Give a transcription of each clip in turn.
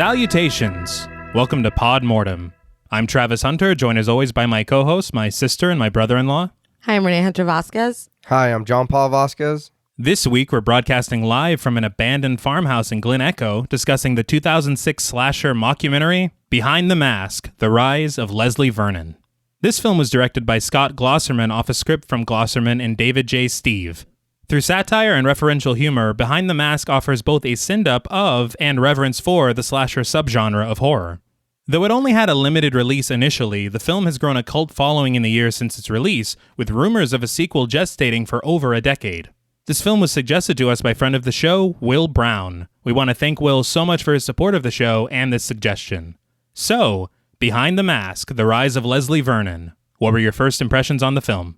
Salutations! Welcome to Pod Mortem. I'm Travis Hunter, joined as always by my co-host, my sister, and my brother-in-law. Hi, I'm Reneé Hunter Vasquez. Hi, I'm John Paul Vasquez. This week, we're broadcasting live from an abandoned farmhouse in Glen Echo, discussing the 2006 slasher mockumentary, Behind the Mask, The Rise of Leslie Vernon. This film was directed by Scott Glosserman off a script from Glosserman and David J. Steve. Through satire and referential humor, Behind the Mask offers both a send-up of and reverence for the slasher subgenre of horror. Though it only had a limited release initially, the film has grown a cult following in the years since its release, with rumors of a sequel gestating for over a decade. This film was suggested to us by friend of the show, Will Brown. We want to thank Will so much for his support of the show and this suggestion. So, Behind the Mask, The Rise of Leslie Vernon. What were your first impressions on the film?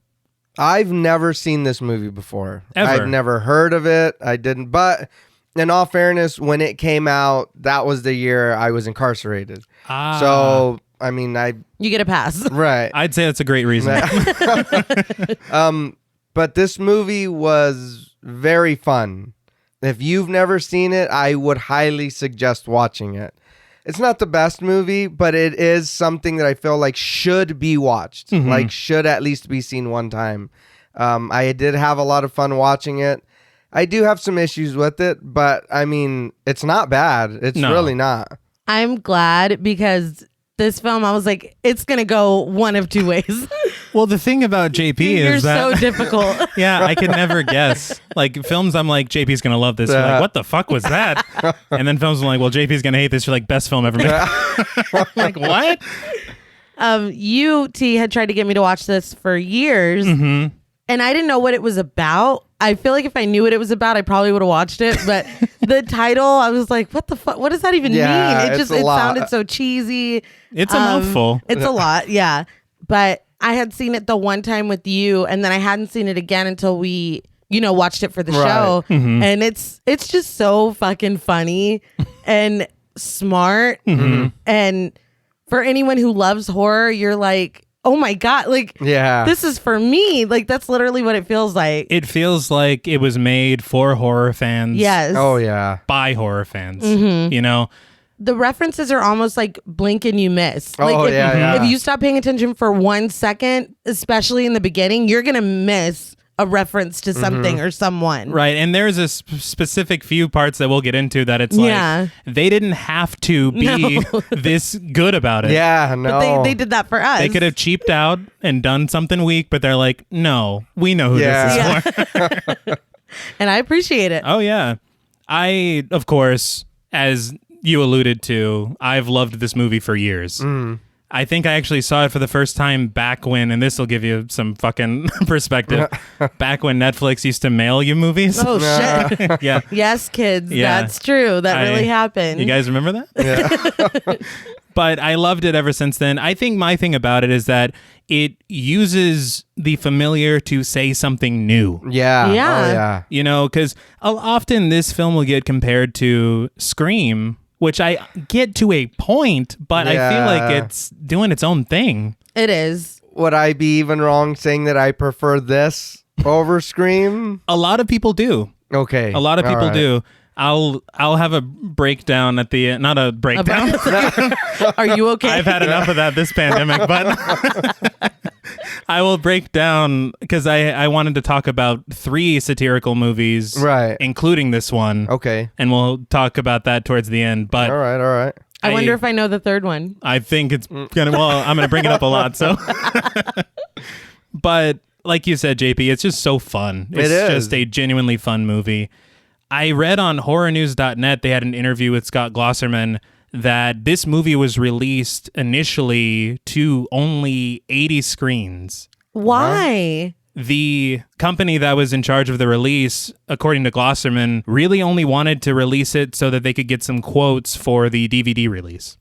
I've never seen this movie before. Ever? I've never heard of it. I didn't. But in all fairness, when it came out, that was the year I was incarcerated. So, I mean, You get a pass. Right. I'd say that's a great reason. But this movie was very fun. If you've never seen it, I would highly suggest watching it. It's not the best movie, but it is something that I feel like should be watched. Mm-hmm. Like, should at least be seen one time. I did have a lot of fun watching it. I do have some issues with it, but I mean, it's not bad. It's really not. I'm glad because this film, I was like, it's going to go one of two ways. Well, the thing about JP You're is that... so difficult. Yeah, I could never guess. Like, films, I'm like, JP's going to love this. You're like, what the fuck was that? And then films, I'm like, well, JP's going to hate this. You're like, best film ever made. I'm like, what? You, T, had tried to get me to watch this for years. Mm-hmm. And I didn't know what it was about. I feel like if I knew what it was about, I probably would have watched it. But the title, I was like, what the fuck? What does that even mean? It sounded so cheesy. It's a mouthful. It's a lot, yeah. But I had seen it the one time with you, and then I hadn't seen it again until we, watched it for the show. Mm-hmm. And it's just so fucking funny and smart. Mm-hmm. And for anyone who loves horror, you're like, oh my God, like, this is for me. Like, that's literally what it feels like. It feels like it was made for horror fans. Yes. Oh, yeah. By horror fans. Mm-hmm. The references are almost like blink and you miss. Like if you stop paying attention for 1 second, especially in the beginning, you're going to miss a reference to something or someone. Right. And there's a specific few parts that we'll get into that it's like they didn't have to be this good about it. Yeah, no. But they did that for us. They could have cheaped out and done something weak, but they're like, no, we know who this is for. And I appreciate it. Oh, yeah. I, of course, as you alluded to, I've loved this movie for years. I think I actually saw it for the first time back when, and this will give you some fucking perspective, back when Netflix used to mail you movies. Oh, shit. Yeah. Yes, kids. Yeah. That's true. That really happened. You guys remember that? Yeah. But I loved it ever since then. I think my thing about it is that it uses the familiar to say something new. Yeah. Yeah. Oh, yeah. Because often this film will get compared to Scream, which I get to a point, but I feel like it's doing its own thing. It is. Would I be even wrong saying that I prefer this over Scream? A lot of people do. Okay. A lot of people do. I'll have a breakdown at the end. Not a breakdown. Are you okay? I've had enough of that this pandemic, but I will break down because I wanted to talk about 3 satirical movies, right, including this one. Okay. And we'll talk about that towards the end. But all right. I wonder if I know the third one. I think it's gonna. Well, I'm gonna bring it up a lot. So, but like you said, JP, it's just so fun. It's just a genuinely fun movie. I read on horrornews.net, they had an interview with Scott Glosserman that this movie was released initially to only 80 screens. Why? The company that was in charge of the release, according to Glosserman, really only wanted to release it so that they could get some quotes for the DVD release.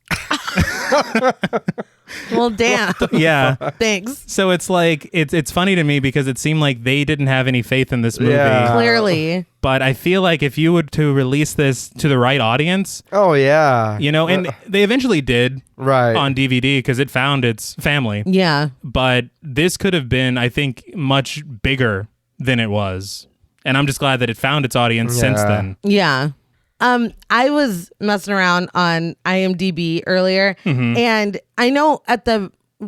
Well, damn. Yeah. Thanks. So it's like, it's funny to me because it seemed like they didn't have any faith in this movie. Yeah. Clearly. But I feel like if you were to release this to the right audience... Oh, yeah. And they eventually did on DVD because it found its family. Yeah. But this could have been, I think, much bigger than it was. And I'm just glad that it found its audience since then. Yeah. I was messing around on IMDb earlier, and I know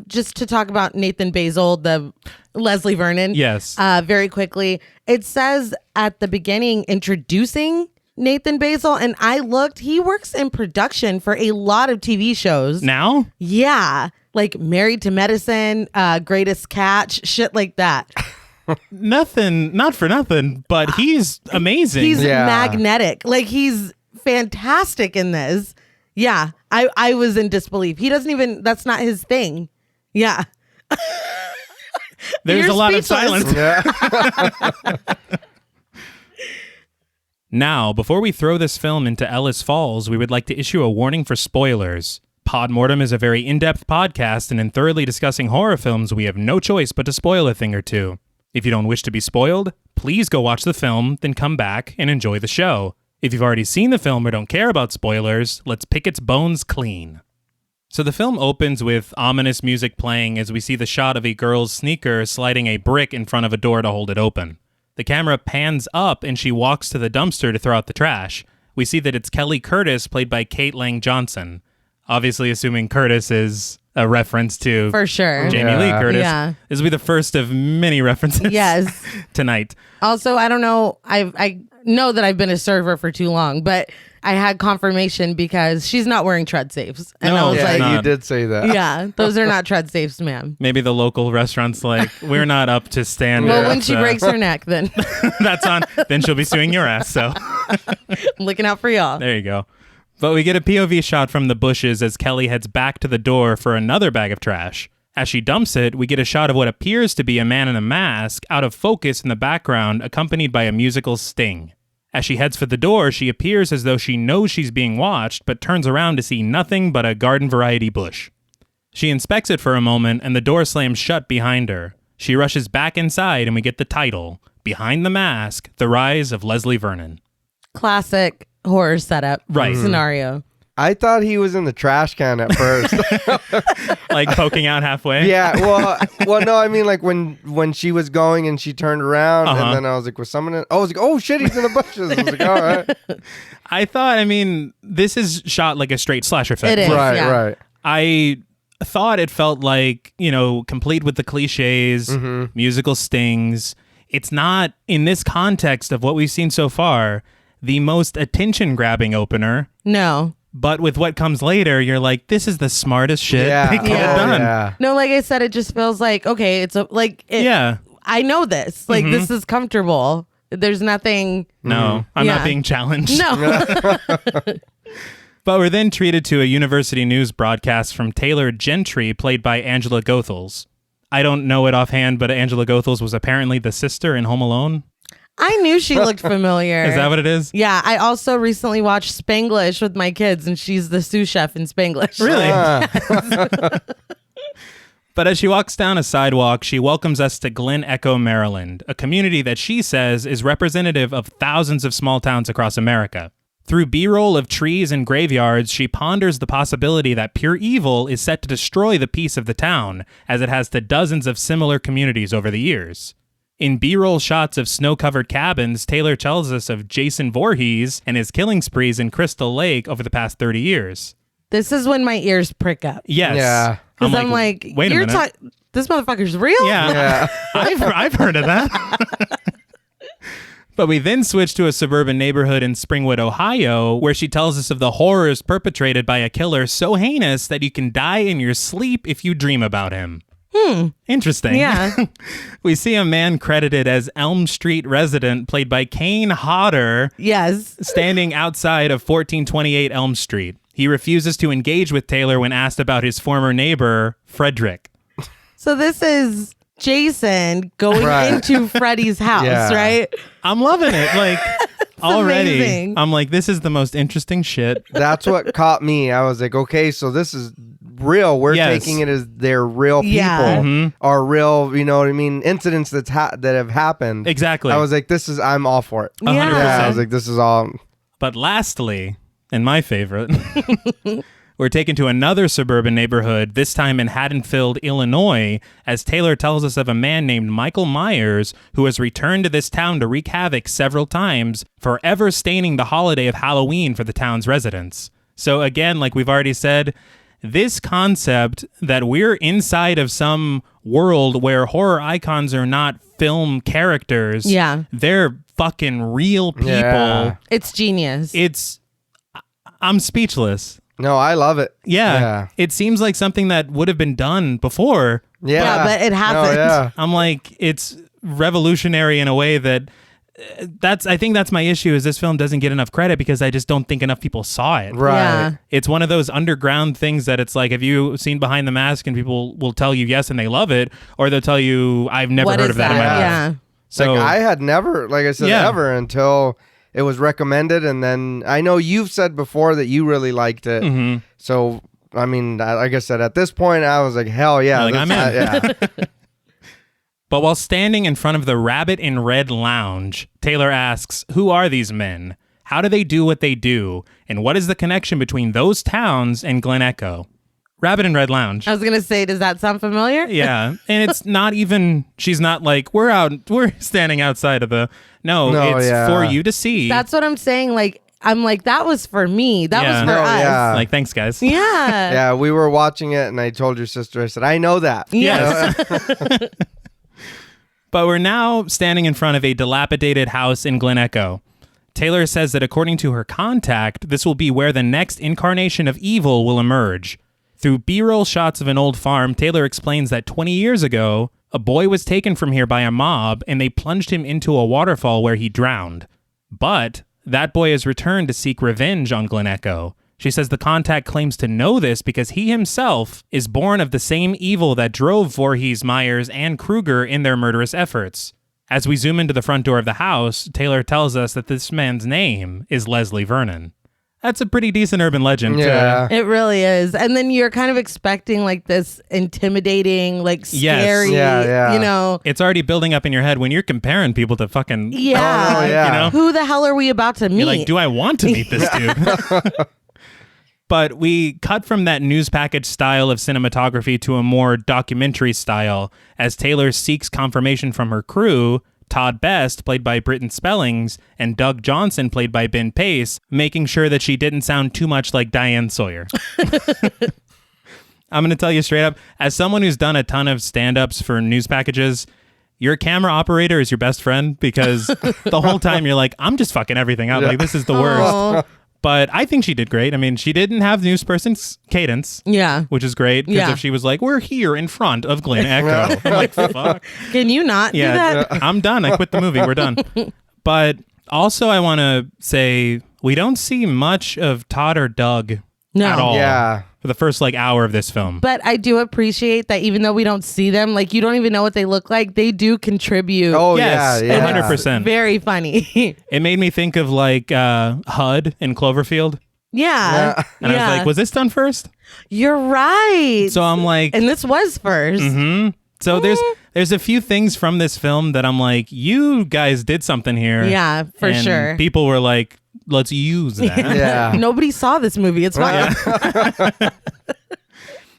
just to talk about Nathan Basil, the Leslie Vernon. Yes. Very quickly, it says at the beginning introducing Nathan Basil, and I looked. He works in production for a lot of TV shows Now? Yeah, like Married to Medicine, Greatest Catch, shit like that. Nothing, not for nothing, but he's amazing. He's magnetic. Like, he's fantastic in this. Yeah, I was in disbelief. He doesn't even, that's not his thing. Yeah. There's You're a lot of speechless. silence. Now, before we throw this film into Ellis Falls, we would like to issue a warning for spoilers. Pod Mortem is a very in-depth podcast, and in thoroughly discussing horror films, we have no choice but to spoil a thing or two. If you don't wish to be spoiled, please go watch the film, then come back and enjoy the show. If you've already seen the film or don't care about spoilers, let's pick its bones clean. So the film opens with ominous music playing as we see the shot of a girl's sneaker sliding a brick in front of a door to hold it open. The camera pans up and she walks to the dumpster to throw out the trash. We see that it's Kelly Curtis, played by Kate Lang Johnson. Obviously assuming Curtis is a reference to For sure. Jamie Lee Curtis. Yeah. This will be the first of many references Yes. tonight. Also, I don't know. I know that I've been a server for too long, but I had confirmation because she's not wearing tread safes. And No, I was yeah, like, not. You did say that. yeah, those are not tread safes, ma'am. Maybe the local restaurant's like, we're not up to standard. Well, when she breaks her neck, then that's on. Then she'll be suing your ass. So I'm looking out for y'all. there you go. But we get a POV shot from the bushes as Kelly heads back to the door for another bag of trash. As she dumps it, we get a shot of what appears to be a man in a mask out of focus in the background, accompanied by a musical sting. As she heads for the door, she appears as though she knows she's being watched, but turns around to see nothing but a garden variety bush. She inspects it for a moment, and the door slams shut behind her. She rushes back inside, and we get the title, Behind the Mask, The Rise of Leslie Vernon. Classic horror setup scenario. I thought he was in the trash can at first. Like poking out halfway? Yeah, well, no, I mean, like when she was going and she turned around, and then I was like, was someone in? Oh, I was like, oh shit, he's in the bushes. I was like, all right. I thought, I mean, this is shot like a straight slasher film. It is, Right. I thought it felt like, complete with the cliches, musical stings. It's not, in this context of what we've seen so far, the most attention-grabbing opener. No. But with what comes later, you're like, this is the smartest shit they could have done. Yeah. No, like I said, it just feels like, okay, it's I know this. Like, this is comfortable. There's nothing. No, I'm not being challenged. No. But we're then treated to a university news broadcast from Taylor Gentry, played by Angela Goethals. I don't know it offhand, but Angela Goethals was apparently the sister in Home Alone. I knew she looked familiar. Is that what it is? Yeah, I also recently watched Spanglish with my kids, and she's the sous chef in Spanglish. Really? But as she walks down a sidewalk, she welcomes us to Glen Echo, Maryland, a community that she says is representative of thousands of small towns across America. Through B-roll of trees and graveyards, she ponders the possibility that pure evil is set to destroy the peace of the town, as it has to dozens of similar communities over the years. In B-roll shots of snow-covered cabins, Taylor tells us of Jason Voorhees and his killing sprees in Crystal Lake over the past 30 years. This is when my ears prick up. Yes. Yeah. Because I'm like, wait a minute. This motherfucker's real? Yeah. I've heard of that. But we then switch to a suburban neighborhood in Springwood, Ohio, where she tells us of the horrors perpetrated by a killer so heinous that you can die in your sleep if you dream about him. Interesting. Yeah. We see a man credited as Elm Street resident, played by Kane Hodder, Yes. standing outside of 1428 Elm Street. He refuses to engage with Taylor when asked about his former neighbor, Frederick. So this is Jason going into Freddy's house, right? I'm loving it. Like, already, amazing. I'm like, this is the most interesting shit. That's what caught me. I was like, okay, so this is real. We're taking it as they're real people, Yeah. are real. You know what I mean? Incidents that have happened. Exactly. I was like, I'm all for it. 100%. Yeah, I was like, this is all. But lastly, and my favorite, We're taken to another suburban neighborhood, this time in Haddonfield, Illinois, as Taylor tells us of a man named Michael Myers who has returned to this town to wreak havoc several times, forever staining the holiday of Halloween for the town's residents. So again, like we've already said, this concept that we're inside of some world where horror icons are not film characters. Yeah. They're fucking real people. Yeah. It's genius. I'm speechless. No, I love it. Yeah. It seems like something that would have been done before. Yeah, but it hasn't. No, yeah. I'm like, it's revolutionary in a way that I think that's my issue, is this film doesn't get enough credit because I just don't think enough people saw it. Right. Yeah. It's one of those underground things that it's like, have you seen Behind the Mask? And people will tell you yes and they love it, or they'll tell you, I've never What heard is of that in my life. Yeah. So Like, I had never, like I said, ever until it was recommended. And then I know you've said before that you really liked it. Mhm. So, I mean, like I said, at this point, I was like, hell yeah. Like, I'm in. Yeah. But while standing in front of the Rabbit in Red Lounge, Taylor asks, who are these men? How do they do what they do? And what is the connection between those towns and Glen Echo? Rabbit in Red Lounge. I was going to say, does that sound familiar? Yeah. And it's not even, she's not like, we're standing outside of the, no, it's for you to see. That's what I'm saying. Like, I'm like, that was for me. That was for us. Yeah. Like, thanks, guys. Yeah. Yeah, we were watching it and I told your sister, I said, I know that. Yes. But we're now standing in front of a dilapidated house in Glen Echo. Taylor says that according to her contact, this will be where the next incarnation of evil will emerge. Through B-roll shots of an old farm, Taylor explains that 20 years ago, a boy was taken from here by a mob and they plunged him into a waterfall where he drowned. But that boy has returned to seek revenge on Glen Echo. She says the contact claims to know this because he himself is born of the same evil that drove Voorhees, Myers, and Krueger in their murderous efforts. As we zoom into the front door of the house, Taylor tells us that this man's name is Leslie Vernon. That's a pretty decent urban legend. Yeah. It really is. And then you're kind of expecting like this intimidating, like scary, you know. It's already building up in your head when you're comparing people to fucking... Yeah. Oh, yeah. You know? Who the hell are we about to meet? You're like, do I want to meet this dude? But we cut from that news package style of cinematography to a more documentary style as Taylor seeks confirmation from her crew, Todd Best, played by Britton Spellings, and Doug Johnson, played by Ben Pace, making sure that she didn't sound too much like Diane Sawyer. I'm going to tell you straight up, as someone who's done a ton of stand-ups for news packages, your camera operator is your best friend because the whole time you're like, I'm just fucking everything up. Like, this is the worst. But I think she did great. I mean, she didn't have the newsperson's cadence. Yeah. Which is great. Because if she was like, we're here in front of Glen Echo. I'm like, fuck. Can you not do that? I'm done. I quit the movie. We're done. But also I want to say we don't see much of Todd or Doug at all. Yeah. For the first hour of this film. But I do appreciate that even though we don't see them, like you don't even know what they look like, they do contribute. Oh, yes, yeah. 100%. Very funny. It made me think of HUD in Cloverfield. Yeah. And I was like, was this done first? You're right. So I'm like... And this was first. Mm-hmm. So there's a few things from this film that I'm like, you guys did something here. Yeah, for and sure. People were like, let's use that. Yeah. Nobody saw this movie. It's fine. Yeah.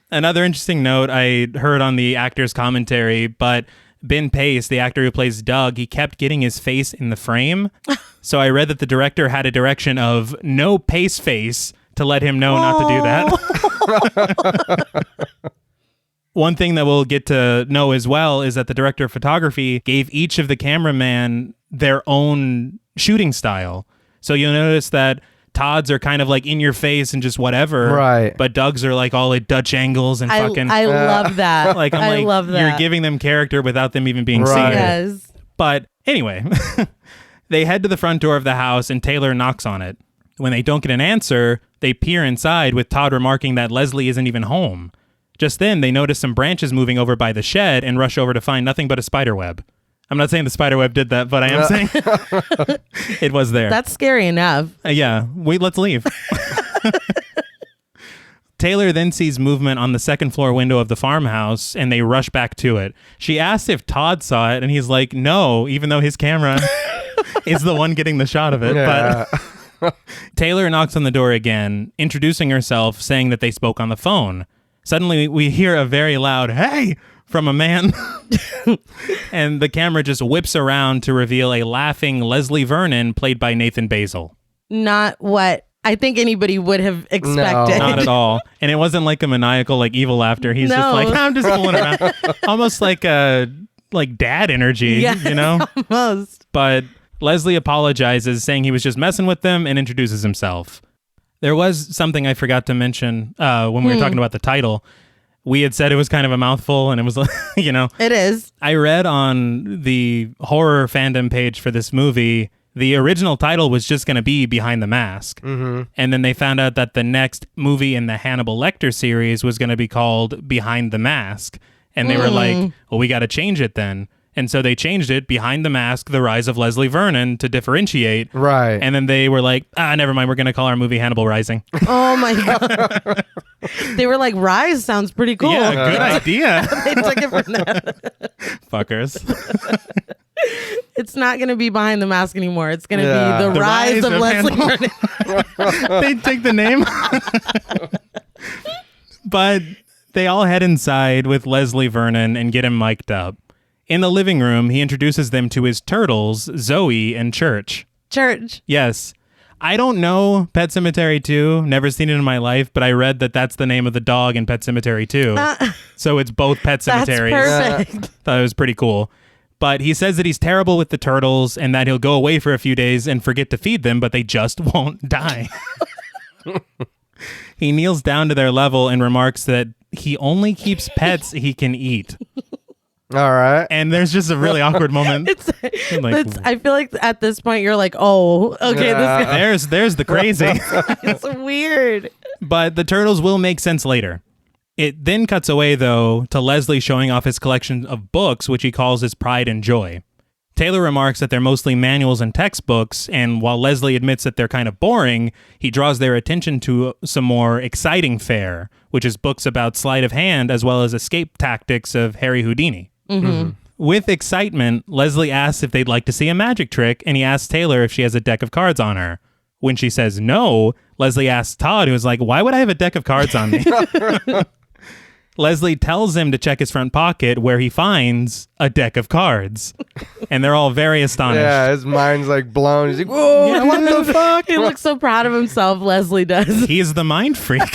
Another interesting note I heard on the actor's commentary, but Ben Pace, the actor who plays Doug, he kept getting his face in the frame. So I read that the director had a direction of no Pace face to let him know not to do that. One thing that we'll get to know as well is that the director of photography gave each of the cameraman their own shooting style. So you'll notice that Todd's are kind of like in your face and just whatever. Right. But Doug's are like all at Dutch angles and fucking... I love that. I love that. You're giving them character without them even being seen. Yes. But anyway, they head to the front door of the house and Taylor knocks on it. When they don't get an answer, they peer inside with Todd remarking that Leslie isn't even home. Just then, they notice some branches moving over by the shed and rush over to find nothing but a spider web. I'm not saying the spider web did that, but I am saying it was there. That's scary enough. Yeah. Let's leave. Taylor then sees movement on the second floor window of the farmhouse, and they rush back to it. She asks if Todd saw it, and he's like, no, even though his camera is the one getting the shot of it. Yeah. But Taylor knocks on the door again, introducing herself, saying that they spoke on the phone. Suddenly, we hear a very loud, "Hey!" from a man. And the camera just whips around to reveal a laughing Leslie Vernon, played by Nathan Basil. Not what I think anybody would have expected. No, not at all. And it wasn't like a maniacal, like evil laughter. He's just like, I'm just fooling around. Almost like a dad energy, you know? Almost. But Leslie apologizes, saying he was just messing with them, and introduces himself. There was something I forgot to mention when we were talking about the title. We had said it was kind of a mouthful, and it was, you know. It is. I read on the horror fandom page for this movie, the original title was just going to be Behind the Mask. Mm-hmm. And then they found out that the next movie in the Hannibal Lecter series was going to be called Behind the Mask. And they were like, well, we got to change it then. And so they changed it, Behind the Mask, The Rise of Leslie Vernon, to differentiate. Right. And then they were like, never mind, we're going to call our movie Hannibal Rising. Oh, my God. They were like, Rise sounds pretty cool. Yeah, good idea. They took it from that. Fuckers. It's not going to be Behind the Mask anymore. It's going to be The Rise of Leslie Vernon. They take the name. But they all head inside with Leslie Vernon and get him mic'd up. In the living room, he introduces them to his turtles, Zoe and Church. Church. Yes. I don't know Pet Sematary 2. Never seen it in my life, but I read that that's the name of the dog in Pet Sematary 2. So it's both Pet Semataries. That's perfect. Thought it was pretty cool. But he says that he's terrible with the turtles and that he'll go away for a few days and forget to feed them, but they just won't die. He kneels down to their level and remarks that he only keeps pets he can eat. All right. And there's just a really awkward moment. I feel like at this point you're like, oh, okay. Yeah. There's the crazy. It's weird. But the turtles will make sense later. It then cuts away, though, to Leslie showing off his collection of books, which he calls his pride and joy. Taylor remarks that they're mostly manuals and textbooks, and while Leslie admits that they're kind of boring, he draws their attention to some more exciting fare, which is books about sleight of hand as well as escape tactics of Harry Houdini. Mm-hmm. With excitement, Leslie asks if they'd like to see a magic trick, and he asks Taylor if she has a deck of cards on her. When she says no, Leslie asks Todd, who's like, why would I have a deck of cards on me? Leslie tells him to check his front pocket, where he finds a deck of cards. And they're all very astonished. Yeah, his mind's like blown. He's like, whoa, yeah, what the fuck? He looks so proud of himself, Leslie does. He's the mind freak.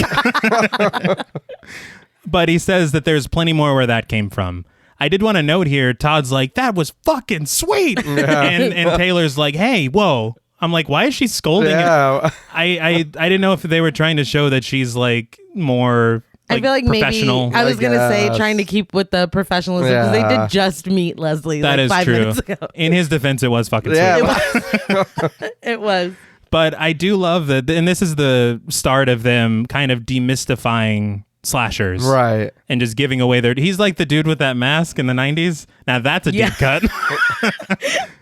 But he says that there's plenty more where that came from. I did want to note here, Todd's like, that was fucking sweet. Yeah. And Taylor's like, hey, whoa. I'm like, why is she scolding? Yeah. I didn't know if they were trying to show that she's like more... I feel like professional. Maybe I was going to say trying to keep with the professionalism because they did just meet Leslie that like is 5 true. minutes ago. In his defense, it was fucking sweet. It was. But I do love that, and this is the start of them kind of demystifying slashers. Right. And just giving away he's like the dude with that mask in the 90s. Now that's a deep cut.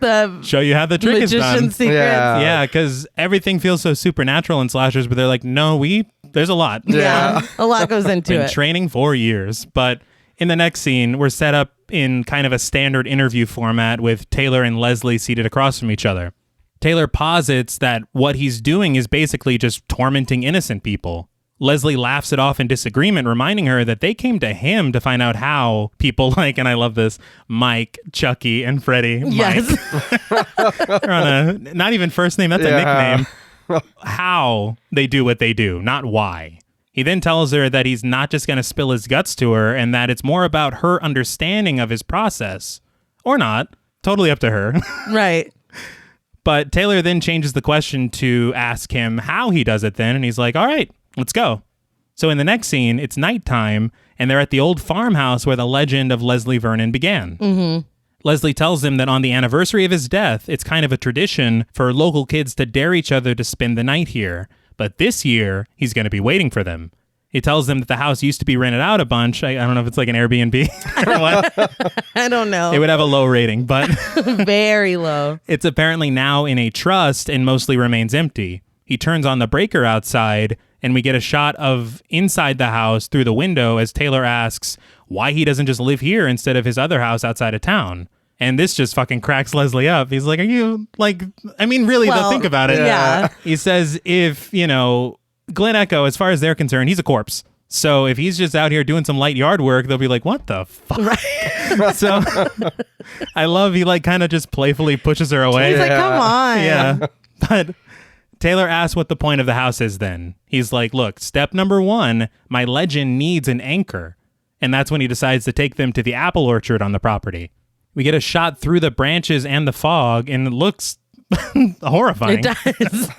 The show you how the trick is done. Secrets. Yeah, because everything feels so supernatural in slashers, but they're like, no, there's a lot. Yeah. A lot goes into Been it. Training for years. But in the next scene, we're set up in kind of a standard interview format with Taylor and Leslie seated across from each other. Taylor posits that what he's doing is basically just tormenting innocent people. Leslie laughs it off in disagreement, reminding her that they came to him to find out how people like, and I love this, Mike, Chucky, and Freddy. Yes. They're on a, not even first name, that's a nickname. How they do what they do, not why. He then tells her that he's not just going to spill his guts to her and that it's more about her understanding of his process. Or not. Totally up to her. Right. But Taylor then changes the question to ask him how he does it then, and he's like, all right, let's go. So in the next scene, it's nighttime, and they're at the old farmhouse where the legend of Leslie Vernon began. Mm-hmm. Leslie tells him that on the anniversary of his death, it's kind of a tradition for local kids to dare each other to spend the night here. But this year, he's going to be waiting for them. He tells them that the house used to be rented out a bunch. I don't know if it's like an Airbnb or what. I don't know. It would have a low rating, but... Very low. It's apparently now in a trust and mostly remains empty. He turns on the breaker outside, and we get a shot of inside the house through the window as Taylor asks why he doesn't just live here instead of his other house outside of town. And this just fucking cracks Leslie up. He's like, are you like, I mean, really, though, think about it. Yeah. He says if, Glen Echo, as far as they're concerned, he's a corpse. So if he's just out here doing some light yard work, they'll be like, what the fuck? Right. So I love he like kind of just playfully pushes her away. He's like, come on. Yeah. But Taylor asks what the point of the house is then. He's like, look, step number 1, my legend needs an anchor. And that's when he decides to take them to the apple orchard on the property. We get a shot through the branches and the fog, and it looks horrifying. It does.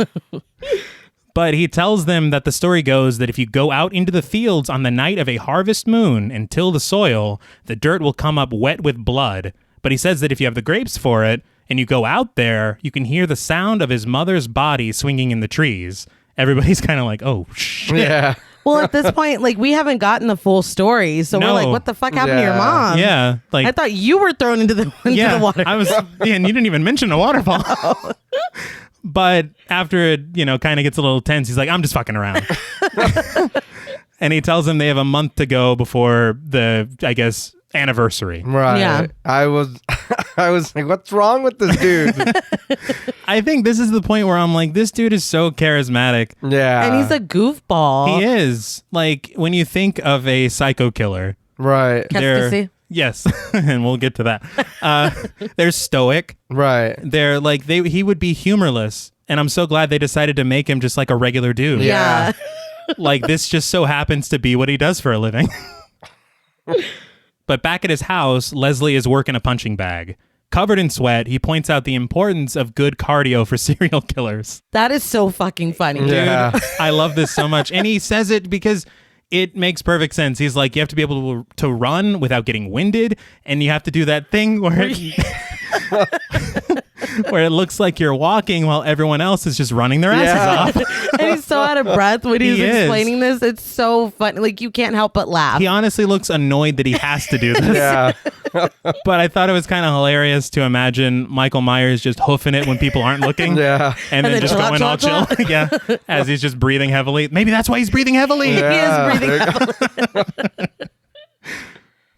But he tells them that the story goes that if you go out into the fields on the night of a harvest moon and till the soil, the dirt will come up wet with blood. But he says that if you have the grapes for it, and you go out there, you can hear the sound of his mother's body swinging in the trees. Everybody's kind of like, oh, shit. Yeah. Well, at this point, like, we haven't gotten the full story. So we're like, what the fuck happened to your mom? Yeah. Like, I thought you were thrown into the water. I was, and you didn't even mention a waterfall. No. But after it, kind of gets a little tense, he's like, I'm just fucking around. And he tells them they have a month to go before the, I guess, anniversary. Right. Yeah. I was like, what's wrong with this dude? I think this is the point where I'm like, this dude is so charismatic. Yeah. And he's a goofball. He is. Like, when you think of a psycho killer. Right. Yes. And we'll get to that. They're stoic. Right. They're like, he would be humorless. And I'm so glad they decided to make him just like a regular dude. Yeah. Like, this just so happens to be what he does for a living. But back at his house, Leslie is working a punching bag. Covered in sweat, he points out the importance of good cardio for serial killers. That is so fucking funny. Yeah. Dude, I love this so much. And he says it because it makes perfect sense. He's like, you have to be able to run without getting winded, and you have to do that thing where where it looks like you're walking while everyone else is just running their asses off. And he's so out of breath when he's explaining this. It's so funny. Like, you can't help but laugh. He honestly looks annoyed that he has to do this. Yeah. But I thought it was kind of hilarious to imagine Michael Myers just hoofing it when people aren't looking. Yeah. And then just going all chill. Yeah. As he's just breathing heavily. Maybe that's why he's breathing heavily. Yeah. He is breathing heavily.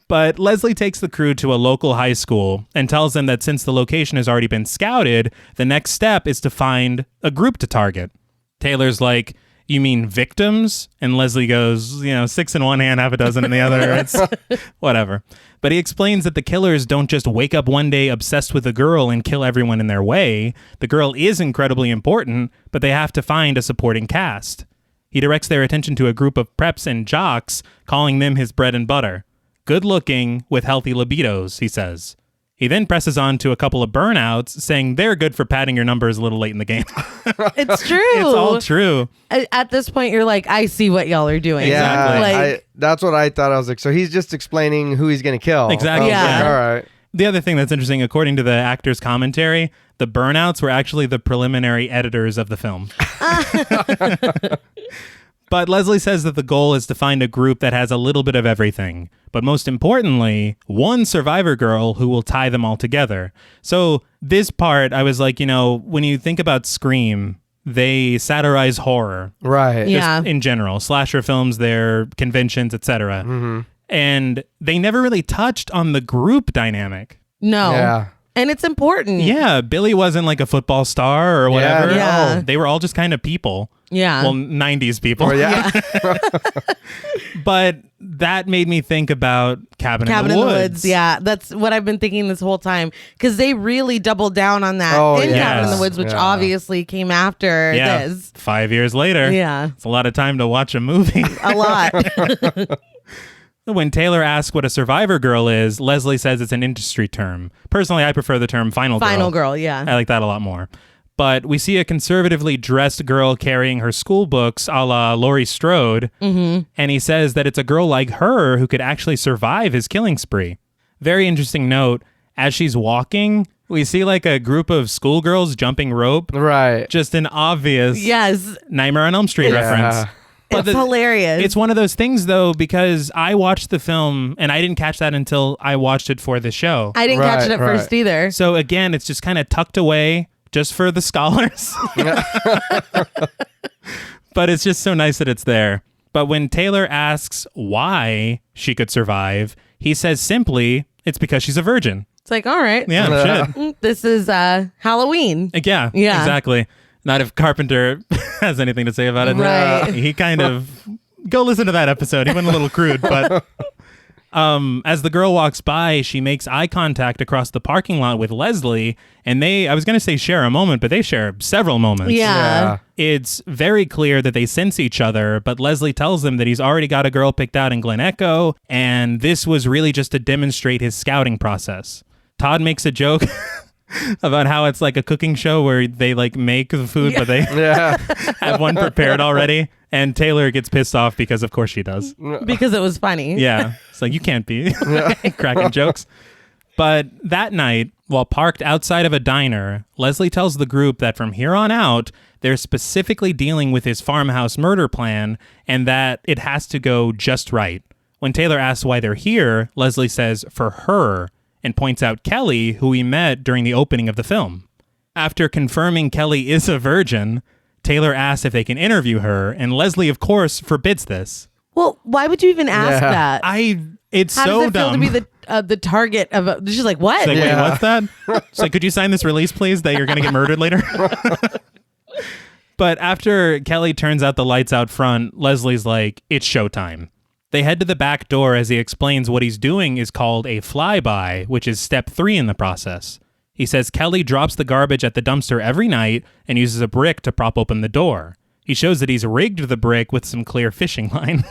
But Leslie takes the crew to a local high school and tells them that since the location has already been scouted, the next step is to find a group to target. Taylor's like, you mean victims? And Leslie goes, 6 in one hand, half a dozen in the other. It's whatever. But he explains that the killers don't just wake up one day obsessed with a girl and kill everyone in their way. The girl is incredibly important, but they have to find a supporting cast. He directs their attention to a group of preps and jocks, calling them his bread and butter. Good looking with healthy libidos, he says. He then presses on to a couple of burnouts, saying they're good for padding your numbers a little late in the game. It's true. It's all true. At this point, you're like, I see what y'all are doing. Yeah, Exactly. that's what I thought. I was like, so he's just explaining who he's going to kill. Exactly. Yeah. Like, all right. The other thing that's interesting, according to the actor's commentary, the burnouts were actually the preliminary editors of the film. But Leslie says that the goal is to find a group that has a little bit of everything. But most importantly, one survivor girl who will tie them all together. So this part, I was like, when you think about Scream, they satirize horror. Right. Yeah. In general. Slasher films, their conventions, etc. Mm-hmm. And they never really touched on the group dynamic. No. Yeah. And it's important. Yeah, Billy wasn't like a football star or whatever. Yeah. They were all just kind of people. Yeah. Well, 90s people. Oh, yeah. But that made me think about Cabin in the Woods. Yeah, that's what I've been thinking this whole time, because they really doubled down on that in Cabin in the Woods, which obviously came after this. 5 years later. Yeah. It's a lot of time to watch a movie. A lot. When Taylor asks what a survivor girl is, Leslie says it's an industry term. Personally, I prefer the term final girl. Final girl, yeah. I like that a lot more. But we see a conservatively dressed girl carrying her school books a la Laurie Strode, and he says that it's a girl like her who could actually survive his killing spree. Very interesting note, as she's walking, we see like a group of schoolgirls jumping rope. Right. Just an obvious Nightmare on Elm Street reference. But it's hilarious. It's one of those things, though, because I watched the film and I didn't catch that until I watched it for the show. I didn't catch it at first either. So again, it's just kind of tucked away just for the scholars. But it's just so nice that it's there. But when Taylor asks why she could survive, he says simply, It's because she's a virgin. It's like, all right. Yeah, shit. This is Halloween. Yeah, exactly. Not if Carpenter has anything to say about it. Right. He kind of... Go listen to that episode. He went a little crude, but... as the girl walks by, she makes eye contact across the parking lot with Leslie, and I was going to say share a moment, but they share several moments. Yeah. It's very clear that they sense each other, but Leslie tells them that he's already got a girl picked out in Glen Echo, and this was really just to demonstrate his scouting process. Todd makes a joke about how it's like a cooking show where they like make the food, but they have one prepared already. And Taylor gets pissed off because, of course, she does. Because it was funny. Yeah. It's like, you can't be cracking jokes. But that night, while parked outside of a diner, Leslie tells the group that from here on out, they're specifically dealing with his farmhouse murder plan and that it has to go just right. When Taylor asks why they're here, Leslie says, for her, and points out Kelly, who we met during the opening of the film. After confirming Kelly is a virgin, Taylor asks if they can interview her, and Leslie, of course, forbids this. Well, why would you even ask that? It's How so does it feel dumb. to be the target of a... She's like, what? She's like, wait, what's that? She's like, could you sign this release, please, that you're going to get murdered later? But after Kelly turns out the lights out front, Leslie's like, it's showtime. They head to the back door as he explains what he's doing is called a flyby, which is step 3 in the process. He says Kelly drops the garbage at the dumpster every night and uses a brick to prop open the door. He shows that he's rigged the brick with some clear fishing line.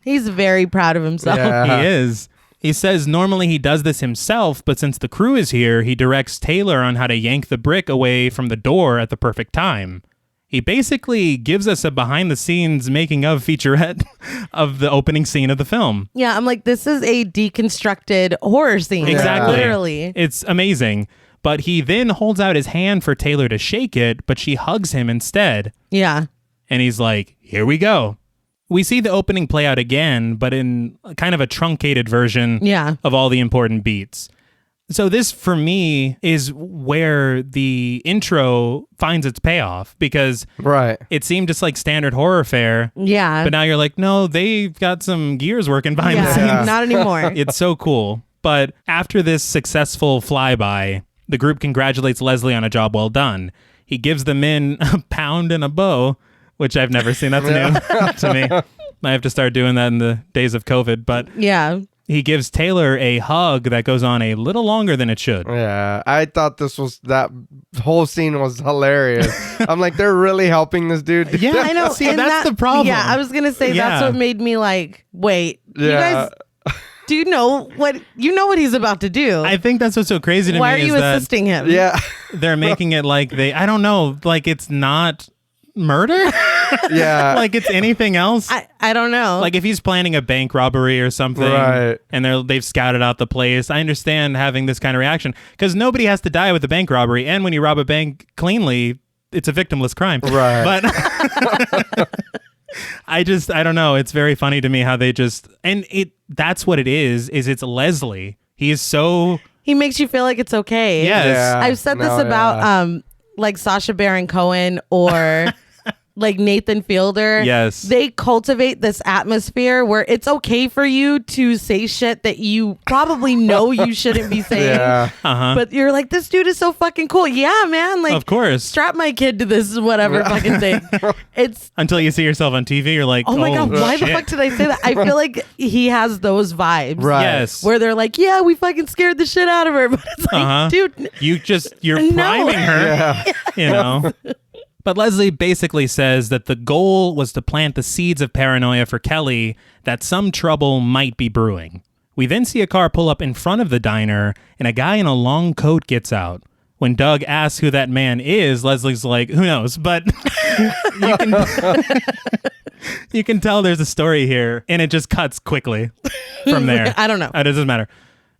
He's very proud of himself. Yeah. He is. He says normally he does this himself, but since the crew is here, he directs Taylor on how to yank the brick away from the door at the perfect time. He basically gives us a behind-the-scenes making-of featurette of the opening scene of the film. Yeah, I'm like, this is a deconstructed horror scene. Exactly. Literally. It's amazing. But he then holds out his hand for Taylor to shake it, but she hugs him instead. Yeah. And he's like, here we go. We see the opening play out again, but in kind of a truncated version of all the important beats. So this, for me, is where the intro finds its payoff, because it seemed just like standard horror fare. Yeah. But now you're like, no, they've got some gears working behind the scenes. Not anymore. It's so cool. But after this successful flyby, the group congratulates Leslie on a job well done. He gives the men a pound and a bow, which I've never seen. That's new to me. I have to start doing that in the days of COVID. But yeah. He gives Taylor a hug that goes on a little longer than it should. Yeah, I thought that whole scene was hilarious. I'm like, they're really helping this dude. Yeah, I know. See, that's the problem. Yeah, I was going to say that's what made me like, wait, you guys... Do you know what he's about to do? I think that's what's so crazy to me. Why are you assisting him? Yeah. They're making it like I don't know, like it's not murder? Yeah. Like it's anything else? I don't know. Like if he's planning a bank robbery or something, and they've scouted out the place, I understand having this kind of reaction, because nobody has to die with a bank robbery, and when you rob a bank cleanly, it's a victimless crime. Right. But I don't know. It's very funny to me how they that's what it is it's Leslie. He is so... He makes you feel like it's okay. Yes. Yeah. I've said this about like Sacha Baron Cohen or like Nathan Fielder. Yes. They cultivate this atmosphere where it's okay for you to say shit that you probably know you shouldn't be saying. Yeah. But you're like, this dude is so fucking cool. Yeah, man. Like, of course. Strap my kid to this whatever fucking thing. It's until you see yourself on TV, you're like, oh my God, why the fuck did I say that? I feel like he has those vibes. Right. Yes. Where they're like, yeah, we fucking scared the shit out of her. But it's like, dude. You're priming her. Yeah. You know? But Leslie basically says that the goal was to plant the seeds of paranoia for Kelly that some trouble might be brewing. We then see a car pull up in front of the diner, and a guy in a long coat gets out. When Doug asks who that man is, Leslie's like, who knows? But you can tell there's a story here, and it just cuts quickly from there. I don't know. It doesn't matter.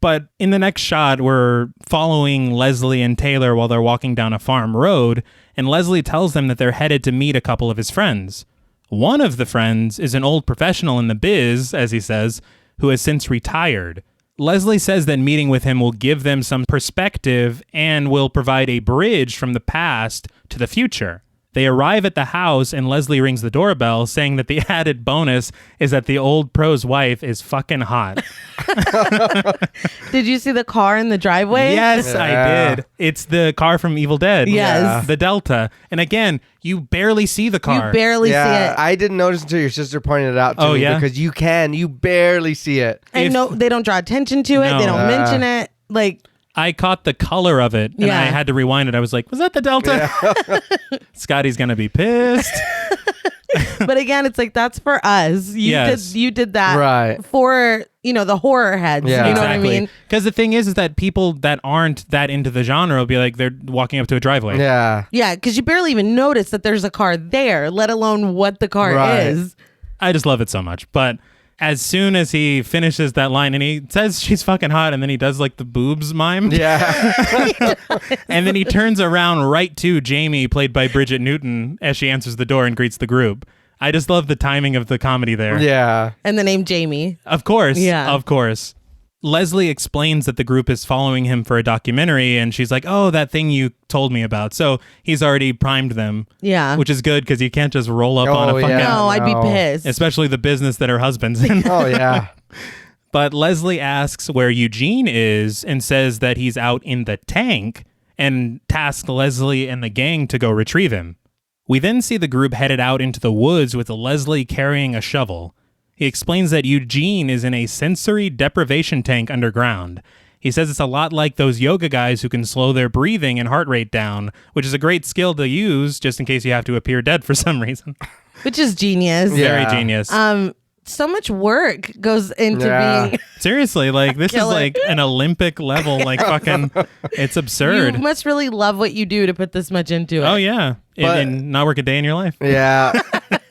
But in the next shot, we're following Leslie and Taylor while they're walking down a farm road, and Leslie tells them that they're headed to meet a couple of his friends. One of the friends is an old professional in the biz, as he says, who has since retired. Leslie says that meeting with him will give them some perspective and will provide a bridge from the past to the future. They arrive at the house and Leslie rings the doorbell saying that the added bonus is that the old pro's wife is fucking hot. Did you see the car in the driveway? Yes, I did. It's the car from Evil Dead. Yes. The Delta. And again, you barely see the car. You barely see it. I didn't notice until your sister pointed it out to me because you barely see it. And no, they don't draw attention to it. They don't mention it. Like, I caught the color of it and I had to rewind it. I was like, was that the Delta? Yeah. Scotty's going to be pissed. But again, it's like, that's for us. You did that for, the horror heads. Yeah. You know what I mean? Because the thing is that people that aren't that into the genre will be like, they're walking up to a driveway. Yeah. Yeah, because you barely even notice that there's a car there, let alone what the car is. I just love it so much. But as soon as he finishes that line and he says she's fucking hot and then he does like the boobs mime. Yeah. And then he turns around right to Jamie, played by Bridget Newton, as she answers the door and greets the group. I just love the timing of the comedy there. Yeah. And the name Jamie. Of course. Yeah. Of course. Leslie explains that the group is following him for a documentary, and she's like, oh, that thing you told me about. So he's already primed them. Yeah. Which is good because you can't just roll up on a fucking... No, I'd be pissed. Especially the business that her husband's in. Oh, yeah. But Leslie asks where Eugene is and says that he's out in the tank and tasks Leslie and the gang to go retrieve him. We then see the group headed out into the woods with Leslie carrying a shovel. He explains that Eugene is in a sensory deprivation tank underground. He says it's a lot like those yoga guys who can slow their breathing and heart rate down, which is a great skill to use just in case you have to appear dead for some reason. Which is genius. Very genius. So much work goes into being... Seriously, like this is like an Olympic level, like fucking, it's absurd. You must really love what you do to put this much into it. Oh yeah. And not work a day in your life. Yeah.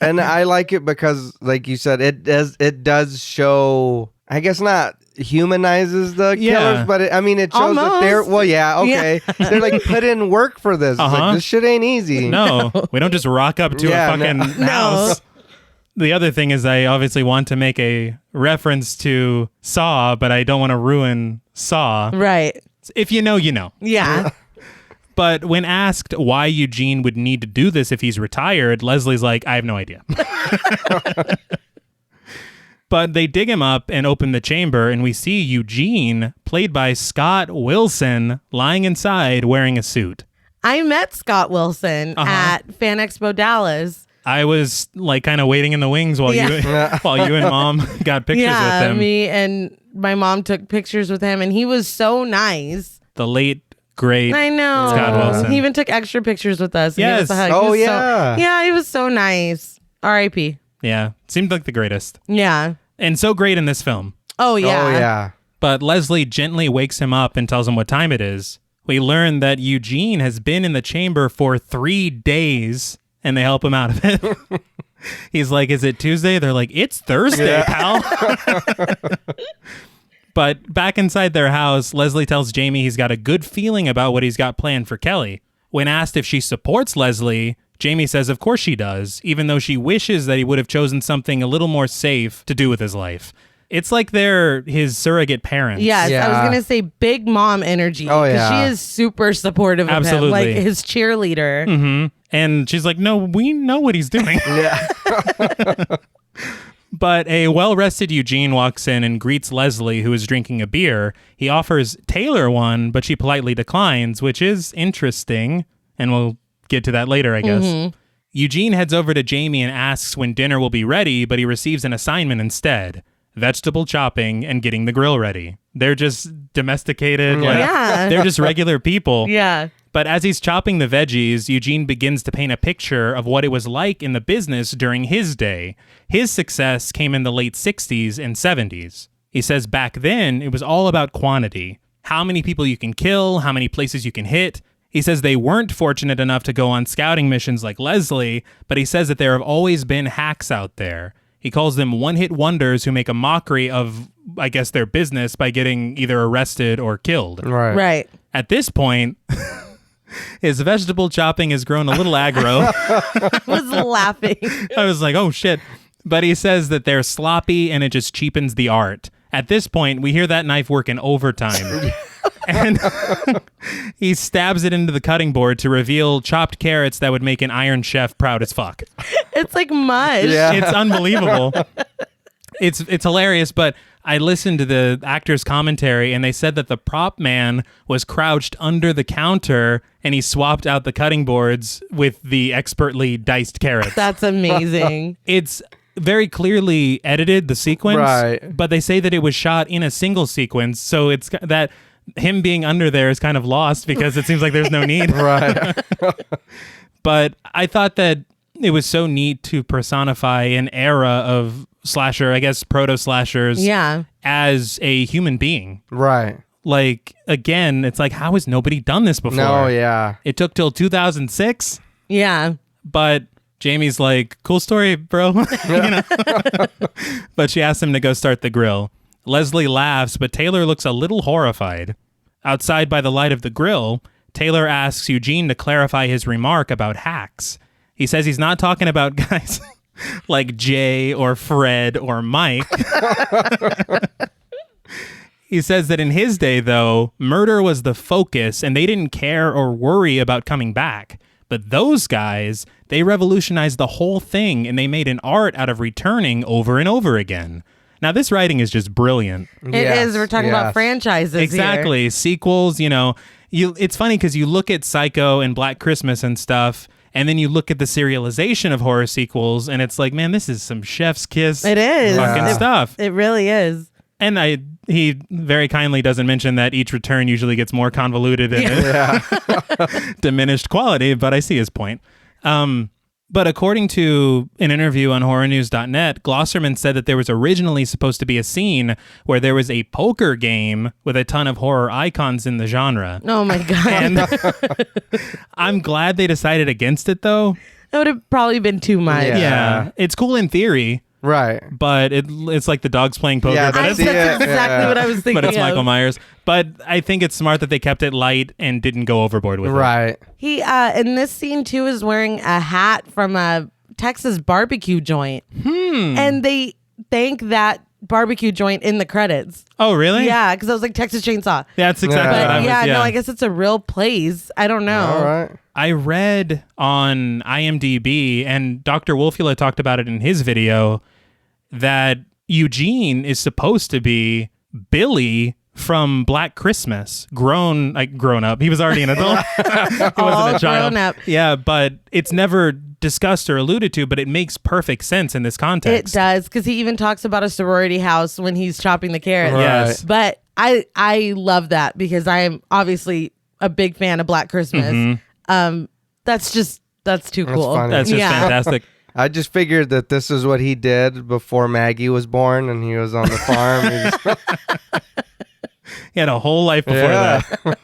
And I like it because, like you said, it does show, I guess not humanizes the killers, but it shows that they're, they're like put in work for this. It's like, this shit ain't easy. No, we don't just rock up to a fucking house. The other thing is I obviously want to make a reference to Saw, but I don't want to ruin Saw. Right. If you know, you know. Yeah. But when asked why Eugene would need to do this if he's retired, Leslie's like, I have no idea. But they dig him up and open the chamber, and we see Eugene, played by Scott Wilson, lying inside wearing a suit. I met Scott Wilson at Fan Expo Dallas. I was like kind of waiting in the wings while you and Mom got pictures with him. Me and my mom took pictures with him, and he was so nice. The late, great I know. Scott Wilson. He even took extra pictures with us. Yes. He was so nice. R.I.P. Yeah. Seemed like the greatest. Yeah. And so great in this film. Oh, yeah. Oh, yeah. But Leslie gently wakes him up and tells him what time it is. We learn that Eugene has been in the chamber for 3 days, and they help him out of it. He's like, is it Tuesday? They're like, it's Thursday, pal. But back inside their house, Leslie tells Jamie he's got a good feeling about what he's got planned for Kelly. When asked if she supports Leslie, Jamie says of course she does, even though she wishes that he would have chosen something a little more safe to do with his life. It's like they're his surrogate parents. Yes, I was going to say big mom energy. Oh, yeah. Because she is super supportive of him, like his cheerleader. Mm-hmm. And she's like, no, we know what he's doing. Yeah. But a well-rested Eugene walks in and greets Leslie, who is drinking a beer. He offers Taylor one, but she politely declines, which is interesting. And we'll get to that later, I guess. Mm-hmm. Eugene heads over to Jamie and asks when dinner will be ready, but he receives an assignment instead. Vegetable chopping and getting the grill ready. They're just domesticated. They're just regular people. Yeah. But as he's chopping the veggies, Eugene begins to paint a picture of what it was like in the business during his day. His success came in the late 60s and 70s. He says back then, it was all about quantity. How many people you can kill, how many places you can hit. He says they weren't fortunate enough to go on scouting missions like Leslie, but he says that there have always been hacks out there. He calls them one-hit wonders who make a mockery of, I guess, their business by getting either arrested or killed. Right. At this point, his vegetable chopping has grown a little aggro. I was laughing. I was like, oh, shit. But he says that they're sloppy and it just cheapens the art. At this point, we hear that knife working overtime. And he stabs it into the cutting board to reveal chopped carrots that would make an Iron Chef proud as fuck. It's like mush. Yeah. It's unbelievable. It's hilarious, but I listened to the actor's commentary and they said that the prop man was crouched under the counter and he swapped out the cutting boards with the expertly diced carrots. That's amazing. It's very clearly edited, the sequence, right? But they say that it was shot in a single sequence, so it's that him being under there is kind of lost because it seems like there's no need. Right. But I thought that it was so neat to personify an era of slasher, I guess proto-slashers, as a human being. Right. Like, again, it's like, how has nobody done this before? No, yeah. It took till 2006. Yeah. But Jamie's like, cool story, bro. But she asks him to go start the grill. Leslie laughs, but Taylor looks a little horrified. Outside by the light of the grill, Taylor asks Eugene to clarify his remark about hacks. He says he's not talking about guys like Jay or Fred or Mike. He says that in his day, though, murder was the focus and they didn't care or worry about coming back. But those guys, they revolutionized the whole thing and they made an art out of returning over and over again. Now, this writing is just brilliant. It is. We're talking about franchises exactly. here. Sequels, it's funny because you look at Psycho and Black Christmas and stuff, and then you look at the serialization of horror sequels, and it's like, man, this is some chef's kiss. It is. Fucking stuff. It really is. And he very kindly doesn't mention that each return usually gets more convoluted and diminished quality, but I see his point. But according to an interview on horrornews.net, Glosserman said that there was originally supposed to be a scene where there was a poker game with a ton of horror icons in the genre. Oh my God. And I'm glad they decided against it, though. That would have probably been too much. Yeah. It's cool in theory. Right. But it's like the dogs playing poker. Yeah, but that's exactly what I was thinking. But it's Michael Myers. But I think it's smart that they kept it light and didn't go overboard with it. Right. He, in this scene too, is wearing a hat from a Texas barbecue joint. And they thank that barbecue joint in the credits. Oh, really? Yeah, because I was like, Texas Chainsaw. That's exactly what I was. No, I guess it's a real place. I don't know. All right. I read on IMDb, and Dr. Wolfula talked about it in his video, that Eugene is supposed to be Billy from Black Christmas, grown up. He was already an adult. He wasn't a child. Grown up. Yeah, but it's never discussed or alluded to, but it makes perfect sense in this context. It does, because he even talks about a sorority house when he's chopping the carrots. Right. Yes. But I love that because I am obviously a big fan of Black Christmas. That's too cool. Funny. That's just fantastic. I just figured that this is what he did before Maggie was born and he was on the farm. He had a whole life before that.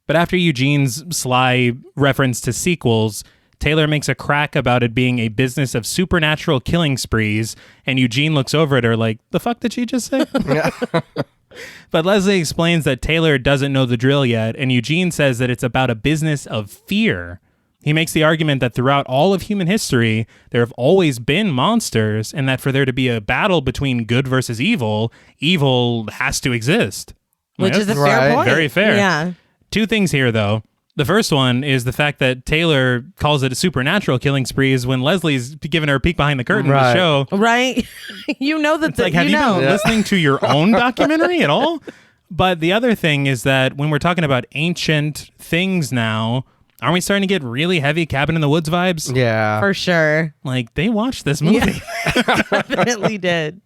But after Eugene's sly reference to sequels, Taylor makes a crack about it being a business of supernatural killing sprees, and Eugene looks over at her like, the fuck did she just say? But Leslie explains that Taylor doesn't know the drill yet, and Eugene says that it's about a business of fear. He makes the argument that throughout all of human history, there have always been monsters, and that for there to be a battle between good versus evil, evil has to exist. Which is a fair point. Very fair. Yeah. Two things here, though. The first one is the fact that Taylor calls it a supernatural killing spree is when Leslie's giving her a peek behind the curtain of the show. Right. You know that. It's like, have you been listening to your own documentary at all? But the other thing is that when we're talking about ancient things now, aren't we starting to get really heavy Cabin in the Woods vibes? Yeah. For sure. Like, they watched this movie. Yeah. Definitely did.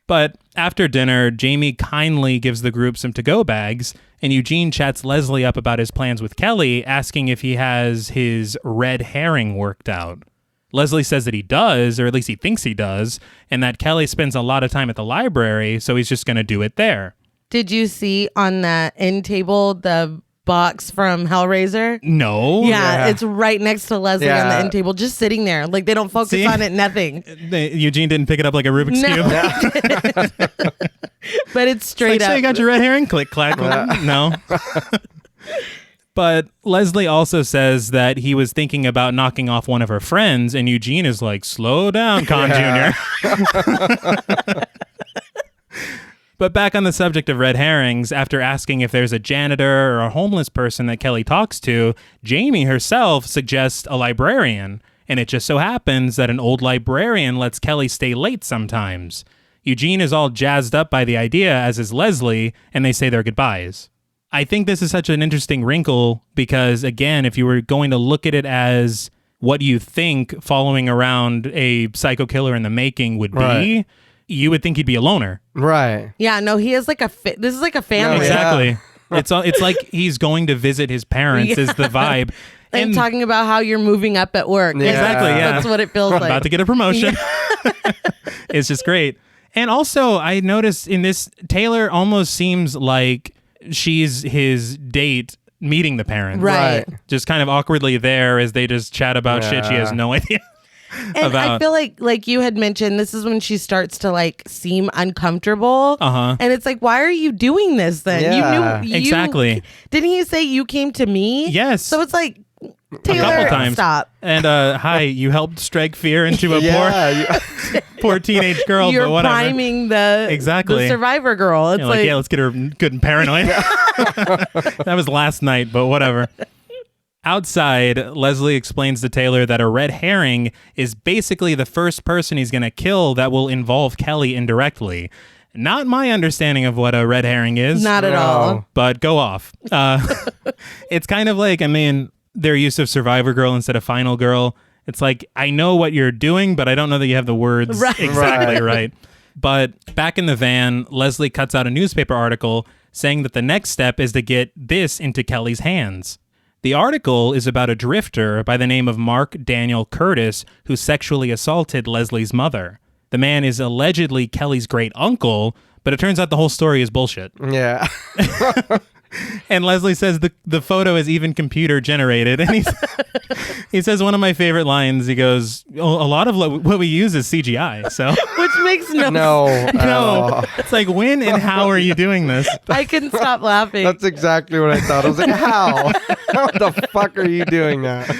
But after dinner, Jamie kindly gives the group some to-go bags, and Eugene chats Leslie up about his plans with Kelly, asking if he has his red herring worked out. Leslie says that he does, or at least he thinks he does, and that Kelly spends a lot of time at the library, so he's just going to do it there. Did you see on the end table the box from Hellraiser? No. Yeah, it's right next to Leslie on the end table, just sitting there. Like, they don't focus on it, nothing. Eugene didn't pick it up like a Rubik's Cube. But it's straight up. So you got your red herring? Click, clack. No. But Leslie also says that he was thinking about knocking off one of her friends, and Eugene is like, slow down, Con Jr. But back on the subject of red herrings, after asking if there's a janitor or a homeless person that Kelly talks to, Jamie herself suggests a librarian. And it just so happens that an old librarian lets Kelly stay late sometimes. Eugene is all jazzed up by the idea, as is Leslie, and they say their goodbyes. I think this is such an interesting wrinkle because, again, if you were going to look at it as what you think following around a psycho killer in the making would be, you would think he'd be a loner. Right. Yeah, no, he is like this is like a family. No, exactly. It's like he's going to visit his parents is the vibe. And talking about how you're moving up at work. Yeah. Exactly, yeah. That's what it feels like. About to get a promotion. It's just great. And also, I noticed in this, Taylor almost seems like she's his date meeting the parents. Right. Just kind of awkwardly there as they just chat about shit she has no idea. And I feel like you had mentioned, this is when she starts to like seem uncomfortable. And it's like, why are you doing this then? Yeah. You knew Exactly. Didn't he say you came to me? Yes. So it's like, Taylor, a couple times. stop. And hi, you helped strike fear into a poor teenage girl. You're but whatever. priming the survivor girl. It's like, yeah, let's get her good and paranoid. That was last night, but whatever. Outside, Leslie explains to Taylor that a red herring is basically the first person he's going to kill that will involve Kelly indirectly. Not my understanding of what a red herring is. Not at all. But go off. It's kind of like, their use of Survivor Girl instead of Final Girl. It's like, I know what you're doing, but I don't know that you have the words exactly right. But back in the van, Leslie cuts out a newspaper article saying that the next step is to get this into Kelly's hands. The article is about a drifter by the name of Mark Daniel Curtis who sexually assaulted Leslie's mother. The man is allegedly Kelly's great uncle, but it turns out the whole story is bullshit. Yeah. And Leslie says the photo is even computer generated. And he says one of my favorite lines. He goes, a lot of what we use is CGI. So which makes no no. It's like, when and how are you doing this? I couldn't stop laughing. That's exactly what I thought. I was like, how? How the fuck are you doing that?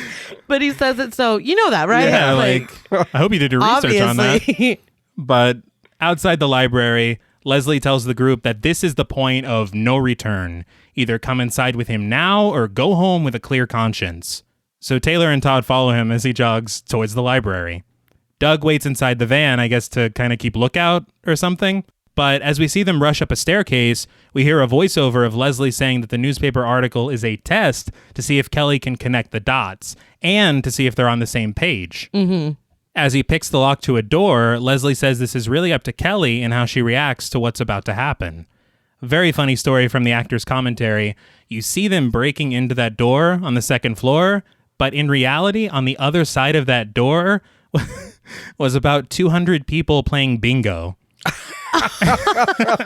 But he says it so, you know that, right? Yeah, like I hope you did your research on that. But outside the library, Leslie tells the group that this is the point of no return. Either come inside with him now or go home with a clear conscience. So Taylor and Todd follow him as he jogs towards the library. Doug waits inside the van, I guess to kind of keep lookout or something. But as we see them rush up a staircase, we hear a voiceover of Leslie saying that the newspaper article is a test to see if Kelly can connect the dots and to see if they're on the same page. Mm-hmm. As he picks the lock to a door, Leslie says this is really up to Kelly and how she reacts to what's about to happen. Very funny story from the actor's commentary. You see them breaking into that door on the second floor, but in reality, on the other side of that door was about 200 people playing bingo.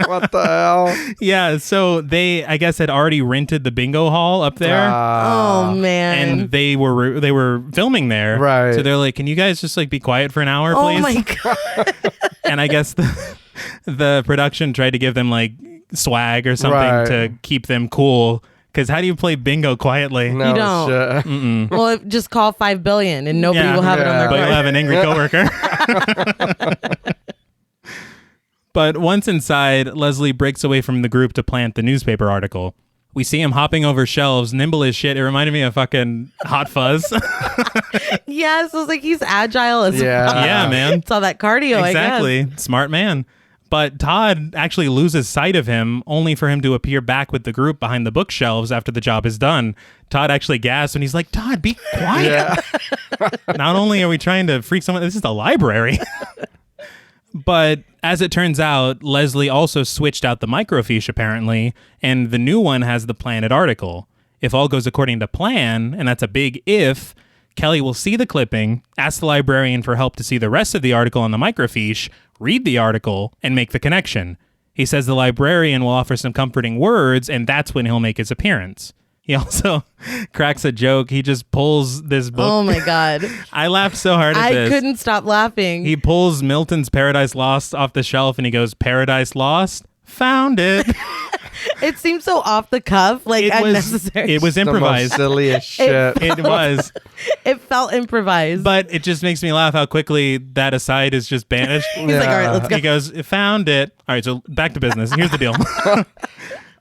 What the hell? Yeah, so they, I guess, had already rented the bingo hall up there. Oh man! And they were filming there, right? So they're like, "Can you guys just like be quiet for an hour, please?" Oh my god! And I guess the production tried to give them like swag or something to keep them cool. Because how do you play bingo quietly? No, you don't. Well, just call 5 billion and nobody will have it on their but card. you'll have an angry coworker. But once inside, Leslie breaks away from the group to plant the newspaper article. We see him hopping over shelves, nimble as shit. It reminded me of fucking Hot Fuzz. Yes, it was like he's agile as well. Yeah, man. It's all that cardio, exactly. I guess. Smart man. But Todd actually loses sight of him, only for him to appear back with the group behind the bookshelves after the job is done. Todd actually gasps and he's like, "Todd, be quiet." Yeah. Not only are we trying to freak someone, this is the library. But as it turns out, Leslie also switched out the microfiche apparently, and the new one has the Planet article. If all goes according to plan, and that's a big if, Kelly will see the clipping, ask the librarian for help to see the rest of the article on the microfiche, read the article, and make the connection. He says the librarian will offer some comforting words, and that's when he'll make his appearance. He also cracks a joke. He just pulls this book. Oh my God. I laughed so hard at this. I couldn't stop laughing. He pulls Milton's Paradise Lost off the shelf and he goes, "Paradise Lost? Found it." It seemed so off the cuff, like unnecessary. It was improvised. The most silliest shit. It was. It felt improvised. But it just makes me laugh how quickly that aside is just banished. He's like, all right, let's go. He goes, found it. All right, so back to business. Here's the deal.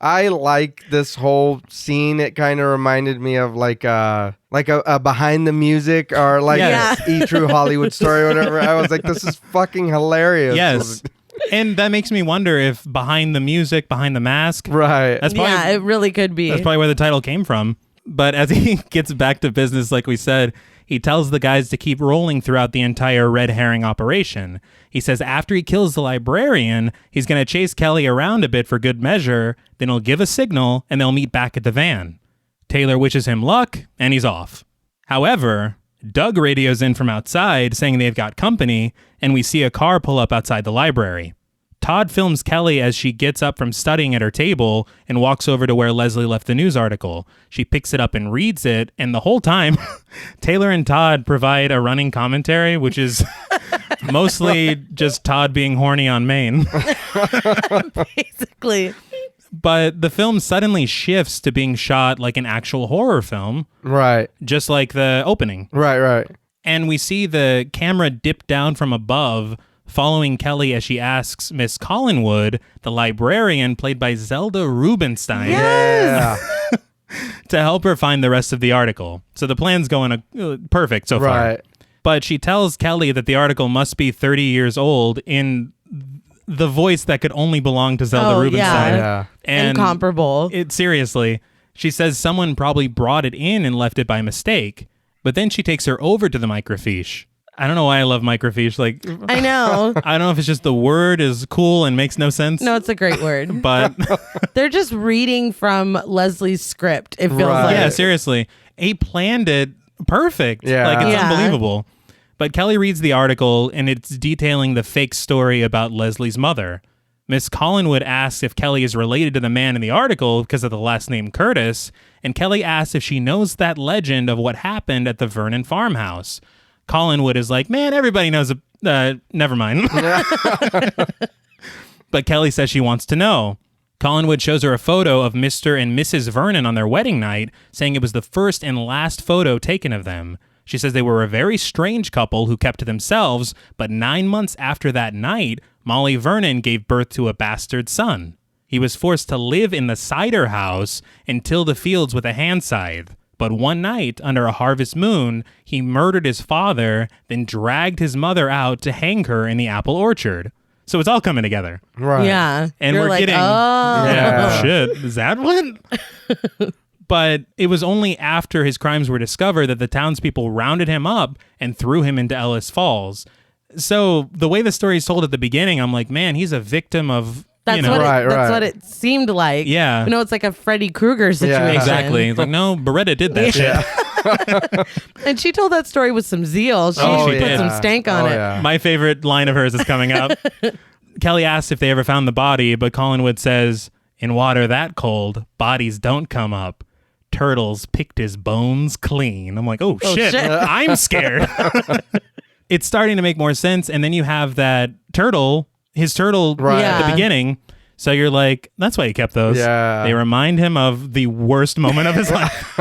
I like this whole scene. It kind of reminded me of like a behind the music or like E True Hollywood Story or whatever. I was like, this is fucking hilarious. Yes. And that makes me wonder if behind the music, behind the mask. Right. That's probably, it really could be. That's probably where the title came from. But as he gets back to business, like we said, he tells the guys to keep rolling throughout the entire red herring operation. He says after he kills the librarian, he's going to chase Kelly around a bit for good measure, then he'll give a signal, and they'll meet back at the van. Taylor wishes him luck, and he's off. However, Doug radios in from outside saying they've got company, and we see a car pull up outside the library. Todd films Kelly as she gets up from studying at her table and walks over to where Leslie left the news article. She picks it up and reads it, and the whole time, Taylor and Todd provide a running commentary, which is mostly just Todd being horny on Maine. Basically. But the film suddenly shifts to being shot like an actual horror film. Right. Just like the opening. Right. And we see the camera dip down from above, following Kelly as she asks Miss Collinwood, the librarian played by Zelda Rubinstein, to help her find the rest of the article. So the plan's going perfect so far. Right. But she tells Kelly that the article must be 30 years old in the voice that could only belong to Zelda Rubinstein. Yeah. And incomparable. Seriously. She says someone probably brought it in and left it by mistake. But then she takes her over to the microfiche. I don't know why I love microfiche. Like, I know. I don't know if it's just the word is cool and makes no sense. No, it's a great word. But they're just reading from Leslie's script. It feels like. Yeah, seriously. He planned it perfect. Yeah. Like, it's unbelievable. But Kelly reads the article, and it's detailing the fake story about Leslie's mother. Miss Collinwood asks if Kelly is related to the man in the article because of the last name Curtis, and Kelly asks if she knows that legend of what happened at the Vernon farmhouse. Collinwood is like, man, everybody knows. Never mind. But Kelly says she wants to know. Collinwood shows her a photo of Mr. and Mrs. Vernon on their wedding night, saying it was the first and last photo taken of them. She says they were a very strange couple who kept to themselves, but 9 months after that night, Molly Vernon gave birth to a bastard son. He was forced to live in the cider house and till the fields with a hand scythe. But one night, under a harvest moon, he murdered his father, then dragged his mother out to hang her in the apple orchard. So it's all coming together. Right. Yeah. And You're we're like, getting... oh. Yeah, shit. Is that what? But it was only after his crimes were discovered that the townspeople rounded him up and threw him into Ellis Falls. So the way the story is told at the beginning, I'm like, man, he's a victim of... That's what it seemed like. Yeah. You know, it's like a Freddy Krueger situation. Yeah, exactly. It's like, no, Beretta did that shit. And she told that story with some zeal. She put some stank on it. Yeah. My favorite line of hers is coming up. Kelly asks if they ever found the body, but Collinwood says, in water that cold, bodies don't come up. Turtles picked his bones clean. I'm like, oh shit. I'm scared. It's starting to make more sense. And then you have that turtle, his turtle at the beginning. So you're like, that's why he kept those. Yeah. They remind him of the worst moment of his life.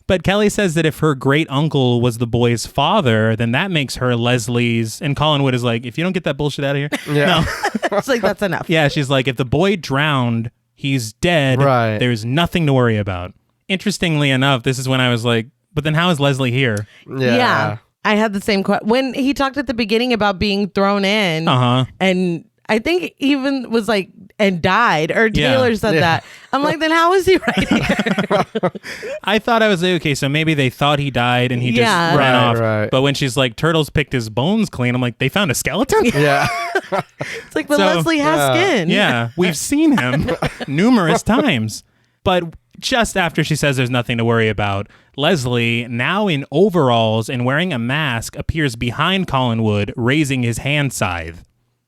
But Kelly says that if her great uncle was the boy's father, then that makes her Leslie's. And Collinwood is like, if you don't get that bullshit out of here. Yeah. No. It's like, that's enough. Yeah. She's like, if the boy drowned, he's dead. Right. There's nothing to worry about. Interestingly enough, this is when I was like, but then how is Leslie here? Yeah. I had the same question. When he talked at the beginning about being thrown in, and I think even was like, and died, or Taylor said that. I'm like, then how is he right here? I thought I was like, okay, so maybe they thought he died and he just ran off. Right. But when she's like, turtles picked his bones clean, I'm like, they found a skeleton? Yeah. It's like, but Leslie has skin. Yeah, we've seen him numerous times. But just after she says there's nothing to worry about, Leslie, now in overalls and wearing a mask, appears behind Collinwood, raising his hand scythe.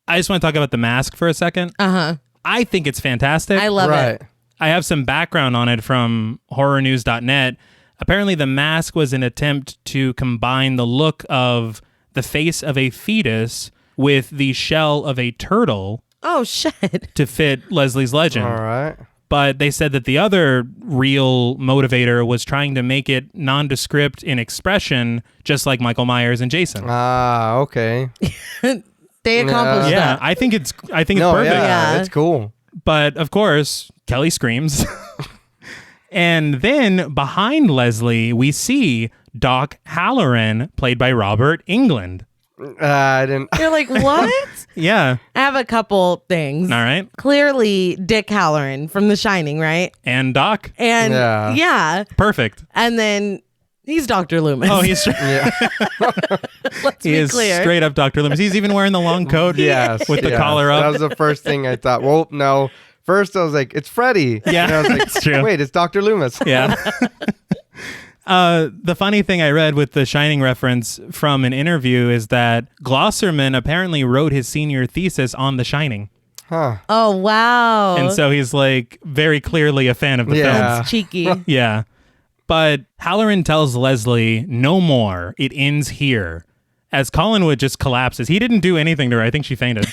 I just want to talk about the mask for a second. I think it's fantastic. I love it. I have some background on it from horrornews.net. Apparently, the mask was an attempt to combine the look of the face of a fetus with the shell of a turtle Oh, shit. to fit Leslie's legend. All right. But they said that the other real motivator was trying to make it nondescript in expression, just like Michael Myers and Jason. Ah, okay. They accomplished Yeah, that. I think it's perfect. Yeah. It's cool. But of course, Kelly screams. And then behind Leslie, we see Doc Halloran, played by Robert Englund. I didn't. You're like, what? Yeah. I have a couple things. All right. Clearly, Dick Halloran from The Shining, right? And Doc. And yeah. Perfect. And then he's Dr. Loomis. Oh, he's Let's he be is clear. straight up Dr. Loomis. He's even wearing the long coat with the collar up. That was the first thing I thought. Well, no. First, I was like, it's Freddy. Yeah, and I was like, it's true. Wait, it's Dr. Loomis. Yeah. The funny thing I read with the Shining reference from an interview is that Glosserman apparently wrote his senior thesis on The Shining. Huh. Oh, wow. And so he's like very clearly a fan of the film. That's cheeky. Yeah. But Halloran tells Leslie, no more. It ends here. As Collinwood just collapses. He didn't do anything to her. I think she fainted.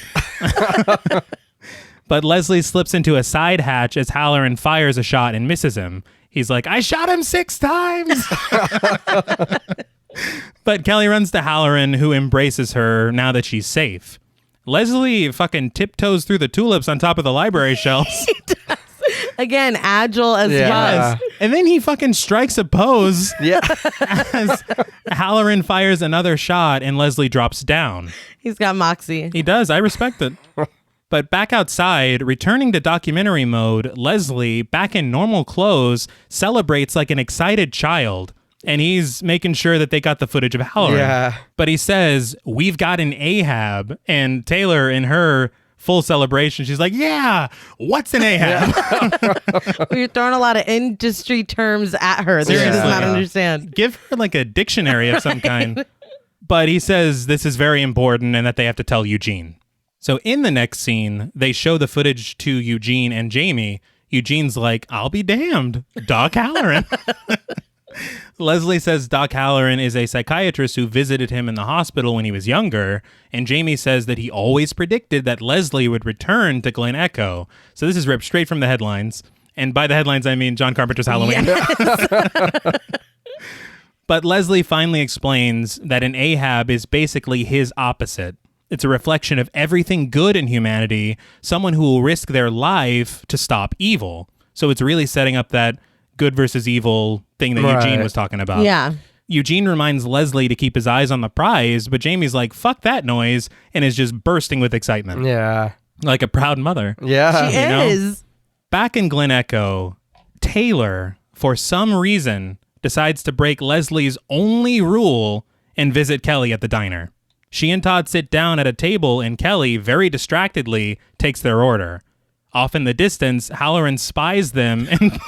But Leslie slips into a side hatch as Halloran fires a shot and misses him. He's like, I shot him 6 times. But Kelly runs to Halloran, who embraces her now that she's safe. Leslie fucking tiptoes through the tulips on top of the library shelves. Again, agile as Yeah. fuck. And then he fucking strikes a pose Yeah. as Halloran fires another shot and Leslie drops down. He's got moxie. He does. I respect it. But back outside, returning to documentary mode, Leslie, back in normal clothes, celebrates like an excited child. And he's making sure that they got the footage of Halloran. Yeah. But he says, we've got an Ahab. And Taylor, in her full celebration, she's like, yeah, what's an Ahab? You're throwing a lot of industry terms at her that she does Seriously. not understand. Give her like a dictionary of some kind. But he says this is very important and that they have to tell Eugene. So in the next scene, they show the footage to Eugene and Jamie. Eugene's like, I'll be damned. Doc Halloran. Leslie says Doc Halloran is a psychiatrist who visited him in the hospital when he was younger. And Jamie says that he always predicted that Leslie would return to Glen Echo. So this is ripped straight from the headlines. And by the headlines, I mean John Carpenter's Halloween. Yes. But Leslie finally explains that an Ahab is basically his opposite. It's a reflection of everything good in humanity, someone who will risk their life to stop evil. So it's really setting up that good versus evil thing that Eugene was talking about. Yeah. Eugene reminds Leslie to keep his eyes on the prize, but Jamie's like, fuck that noise, and is just bursting with excitement. Yeah. Like a proud mother. Yeah. She know? is. Back in Glen Echo, Taylor, for some reason, decides to break Leslie's only rule and visit Kelly at the diner. She and Todd sit down at a table and Kelly, very distractedly, takes their order. Off in the distance, Halloran spies them and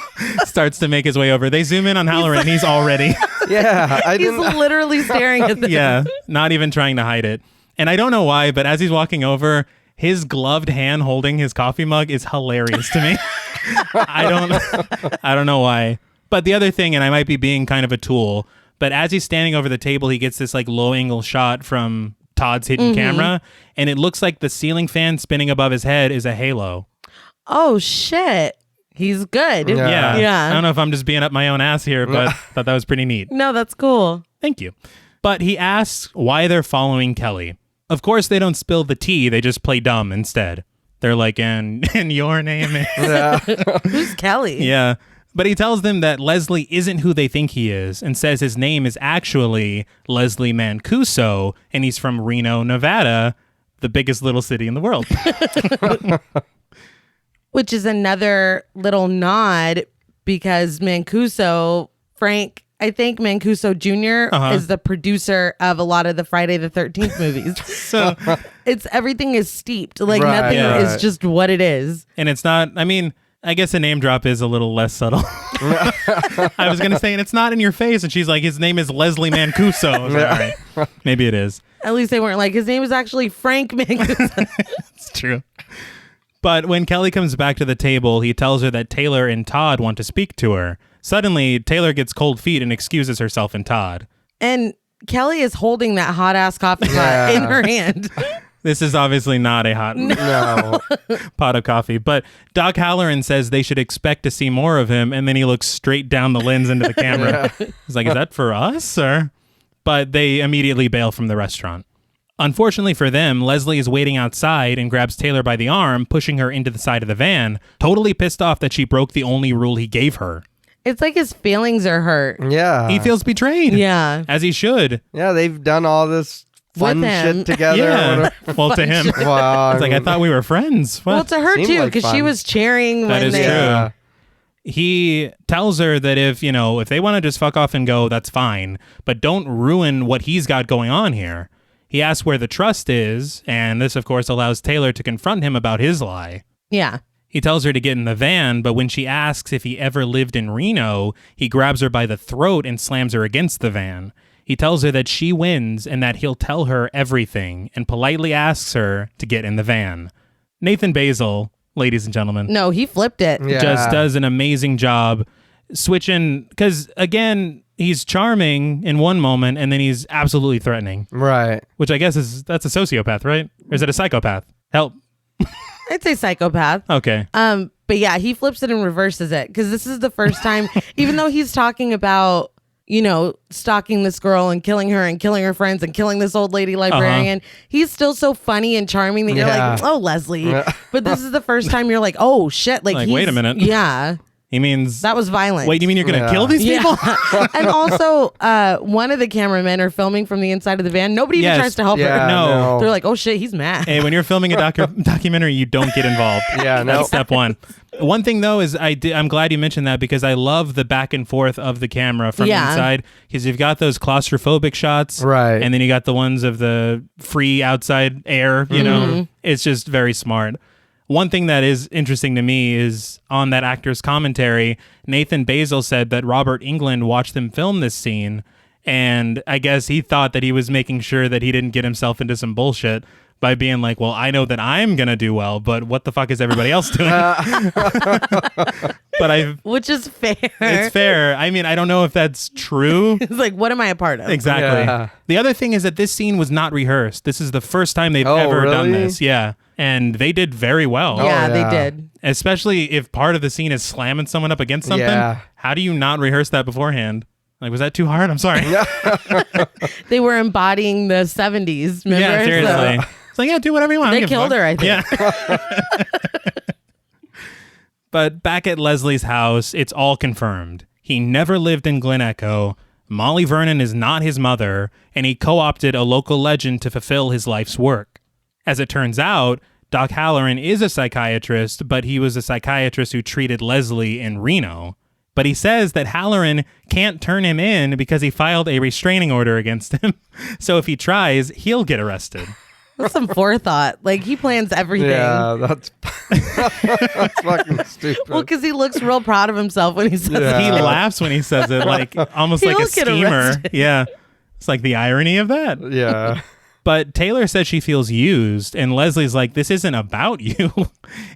starts to make his way over. They zoom in on Halloran and he's already... Yeah. He's literally staring at them. Yeah, not even trying to hide it. And I don't know why, but as he's walking over, his gloved hand holding his coffee mug is hilarious to me. I don't know why. But the other thing, and I might be being kind of a tool, but as he's standing over the table, he gets this like low angle shot from Todd's hidden camera, and it looks like the ceiling fan spinning above his head is a halo. Oh, shit. He's good. Yeah. I don't know if I'm just being up my own ass here, but thought that was pretty neat. No, that's cool. Thank you. But he asks why they're following Kelly. Of course, they don't spill the tea. They just play dumb instead. They're like, and your name is... Who's Kelly? Yeah. But he tells them that Leslie isn't who they think he is and says his name is actually Leslie Mancuso and he's from Reno, Nevada, the biggest little city in the world. Which is another little nod because Mancuso, I think Mancuso Jr. is the producer of a lot of the Friday the 13th movies. So Everything is steeped. Like Right, nothing yeah. is just what it is. and it's not, I mean, I guess a name drop is a little less subtle. I was going to say, and it's not in your face. And she's like, his name is Leslie Mancuso. I was like, all right, maybe it is. At least they weren't like, his name is actually Frank Mancuso. It's true. But when Kelly comes back to the table, he tells her that Taylor and Todd want to speak to her. Suddenly, Taylor gets cold feet and excuses herself and Todd. And Kelly is holding that hot ass coffee pot in her hand. This is obviously not a hot No. pot of coffee. But Doc Halloran says they should expect to see more of him, and then he looks straight down the lens into the camera. He's like, is that for us? But they immediately bail from the restaurant. Unfortunately for them, Leslie is waiting outside and grabs Taylor by the arm, pushing her into the side of the van, totally pissed off that she broke the only rule he gave her. It's like his feelings are hurt. Yeah. He feels betrayed. Yeah. As he should. Yeah, they've done all this fun shit together. Yeah. Well, to him. Wow. It's like, I thought we were friends. What? Well, to her Seemed too, like because she fun. was cheering That when is they... true. Yeah. He tells her that if they want to just fuck off and go, that's fine. But don't ruin what he's got going on here. He asks where the trust is, and this, of course, allows Taylor to confront him about his lie. Yeah. He tells her to get in the van, but when she asks if he ever lived in Reno, he grabs her by the throat and slams her against the van. He tells her that she wins and that he'll tell her everything, and politely asks her to get in the van. Nathan Basil, ladies and gentlemen, No, he flipped it. Yeah. just does an amazing job switching, because, again, he's charming in one moment, and then he's absolutely threatening, Right. which I guess that's a sociopath, right? Or is it a psychopath? Help. I'd say psychopath. Okay. But yeah, he flips it and reverses it because this is the first time, even though he's talking about, stalking this girl and killing her friends and killing this old lady librarian, he's still so funny and charming that you're like, oh, Leslie. But this is the first time you're like, oh, shit. Like wait a minute. Yeah. He means... That was violent. Wait, you mean you're going to kill these people? Yeah. And also, one of the cameramen are filming from the inside of the van. Nobody even tries to help her. No. They're like, oh shit, he's mad. Hey, when you're filming a documentary, you don't get involved. Yeah, no. That's step one. One thing, though, is I'm glad you mentioned that because I love the back and forth of the camera from inside, because you've got those claustrophobic shots. Right. And then you got the ones of the free outside air, know. It's just very smart. One thing that is interesting to me is on that actor's commentary, Nathan Basil said that Robert Englund watched them film this scene, and I guess he thought that he was making sure that he didn't get himself into some bullshit by being like, well, I know that I'm going to do well, but what the fuck is everybody else doing? Which is fair. It's fair. I mean, I don't know if that's true. It's like, what am I a part of? Exactly. Yeah. The other thing is that this scene was not rehearsed. This is the first time they've ever done this. Yeah. And they did very well. Yeah, they did. Especially if part of the scene is slamming someone up against something. Yeah. How do you not rehearse that beforehand? Like, was that too hard? I'm sorry. They were embodying the 70s. Remember? Yeah, seriously. It's like, yeah, do whatever you want. They killed her, I think. Yeah. But back at Leslie's house, it's all confirmed. He never lived in Glen Echo. Molly Vernon is not his mother, and he co-opted a local legend to fulfill his life's work. As it turns out, Doc Halloran is a psychiatrist, but he was a psychiatrist who treated Leslie in Reno. But he says that Halloran can't turn him in because he filed a restraining order against him. So if he tries, he'll get arrested. That's some forethought. Like, he plans everything. Yeah, that's fucking stupid. Well, because he looks real proud of himself when he says it. He laughs when he says it, like almost like a He'll get schemer. arrested. Yeah. It's like the irony of that. Yeah. But Taylor says she feels used, and Leslie's like, this isn't about you.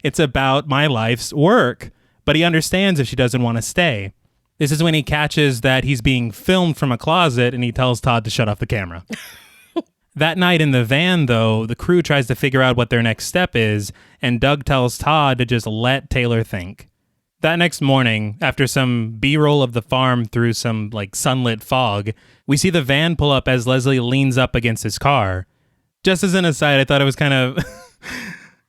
It's about my life's work. But he understands if she doesn't want to stay. This is when he catches that he's being filmed from a closet, and he tells Todd to shut off the camera. That night in the van, though, the crew tries to figure out what their next step is, and Doug tells Todd to just let Taylor think. That next morning, after some B-roll of the farm through some sunlit fog, we see the van pull up as Leslie leans up against his car. Just as an aside, I thought it was kind of...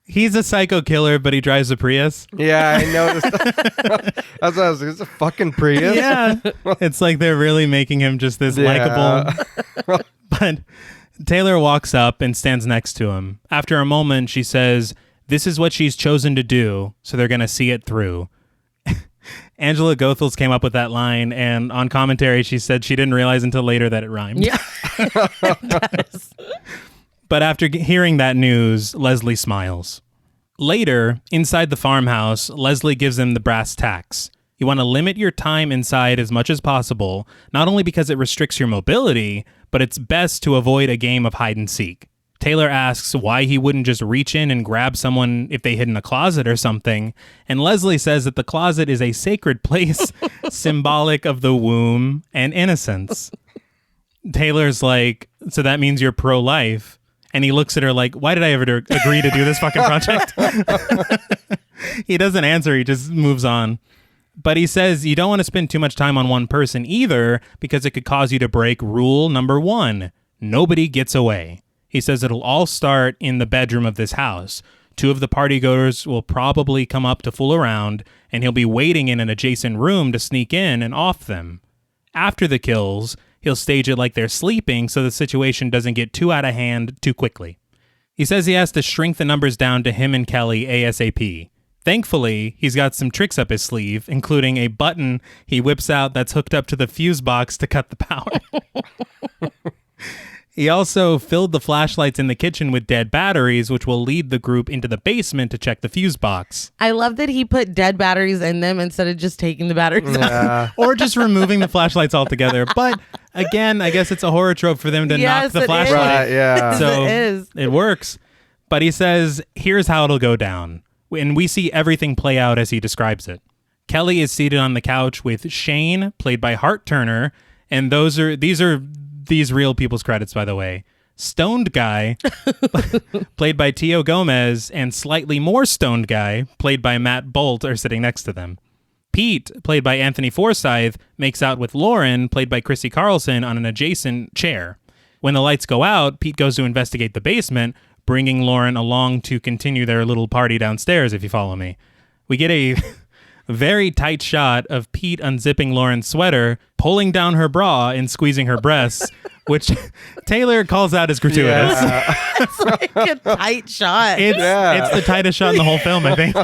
He's a psycho killer, but he drives a Prius. Yeah, I noticed that. That's what I was like, it's a fucking Prius. Yeah. It's like they're really making him just this likable... But Taylor walks up and stands next to him. After a moment, she says, this is what she's chosen to do, so they're going to see it through. Angela Goethals came up with that line, and on commentary, she said she didn't realize until later that it rhymed. Yeah. It does. But after hearing that news, Leslie smiles. Later, inside the farmhouse, Leslie gives them the brass tacks. You want to limit your time inside as much as possible, not only because it restricts your mobility, but it's best to avoid a game of hide and seek. Taylor asks why he wouldn't just reach in and grab someone if they hid in a closet or something, and Leslie says that the closet is a sacred place, symbolic of the womb and innocence. Taylor's like, so that means you're pro-life? And he looks at her like, why did I ever agree to do this fucking project? He doesn't answer. He just moves on. But he says you don't want to spend too much time on one person either because it could cause you to break rule number 1. Nobody gets away. He says it'll all start in the bedroom of this house. 2 of the partygoers will probably come up to fool around, and he'll be waiting in an adjacent room to sneak in and off them. After the kills, he'll stage it like they're sleeping so the situation doesn't get too out of hand too quickly. He says he has to shrink the numbers down to him and Kelly ASAP. Thankfully, he's got some tricks up his sleeve, including a button he whips out that's hooked up to the fuse box to cut the power. He also filled the flashlights in the kitchen with dead batteries, which will lead the group into the basement to check the fuse box. I love that he put dead batteries in them instead of just taking the batteries out. Or just removing the flashlights altogether. But again, I guess it's a horror trope for them to knock the flashlight. Right, yeah. So it works. But he says, here's how it'll go down. And we see everything play out as he describes it. Kelly is seated on the couch with Shane, played by Hart Turner. And these are real people's credits, by the way. Stoned Guy, played by Tio Gomez, and Slightly More Stoned Guy, played by Matt Bolt, are sitting next to them. Pete, played by Anthony Forsyth, makes out with Lauren, played by Chrissy Carlson, on an adjacent chair. When the lights go out, Pete goes to investigate the basement, bringing Lauren along to continue their little party downstairs, if you follow me. We get a very tight shot of Pete unzipping Lauren's sweater, pulling down her bra and squeezing her breasts, which Taylor calls out as gratuitous. Yeah. It's like a tight shot. It's the tightest shot in the whole film, I think.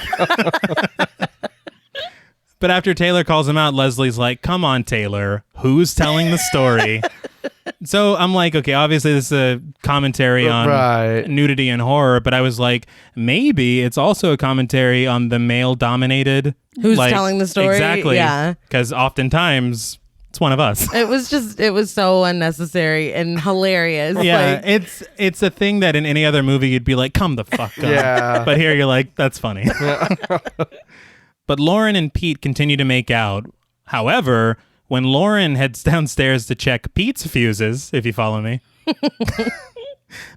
But after Taylor calls him out, Leslie's like, come on, Taylor, who's telling the story? So I'm like, okay, obviously this is a commentary on nudity and horror, but I was like, maybe it's also a commentary on the male-dominated. Who's telling the story? Exactly. Yeah. Because oftentimes it's one of us. It was so unnecessary and hilarious. Yeah, it's a thing that in any other movie you'd be like, come the fuck on. Yeah. But here you're like, that's funny. But Lauren and Pete continue to make out. However, when Lauren heads downstairs to check Pete's fuses, if you follow me,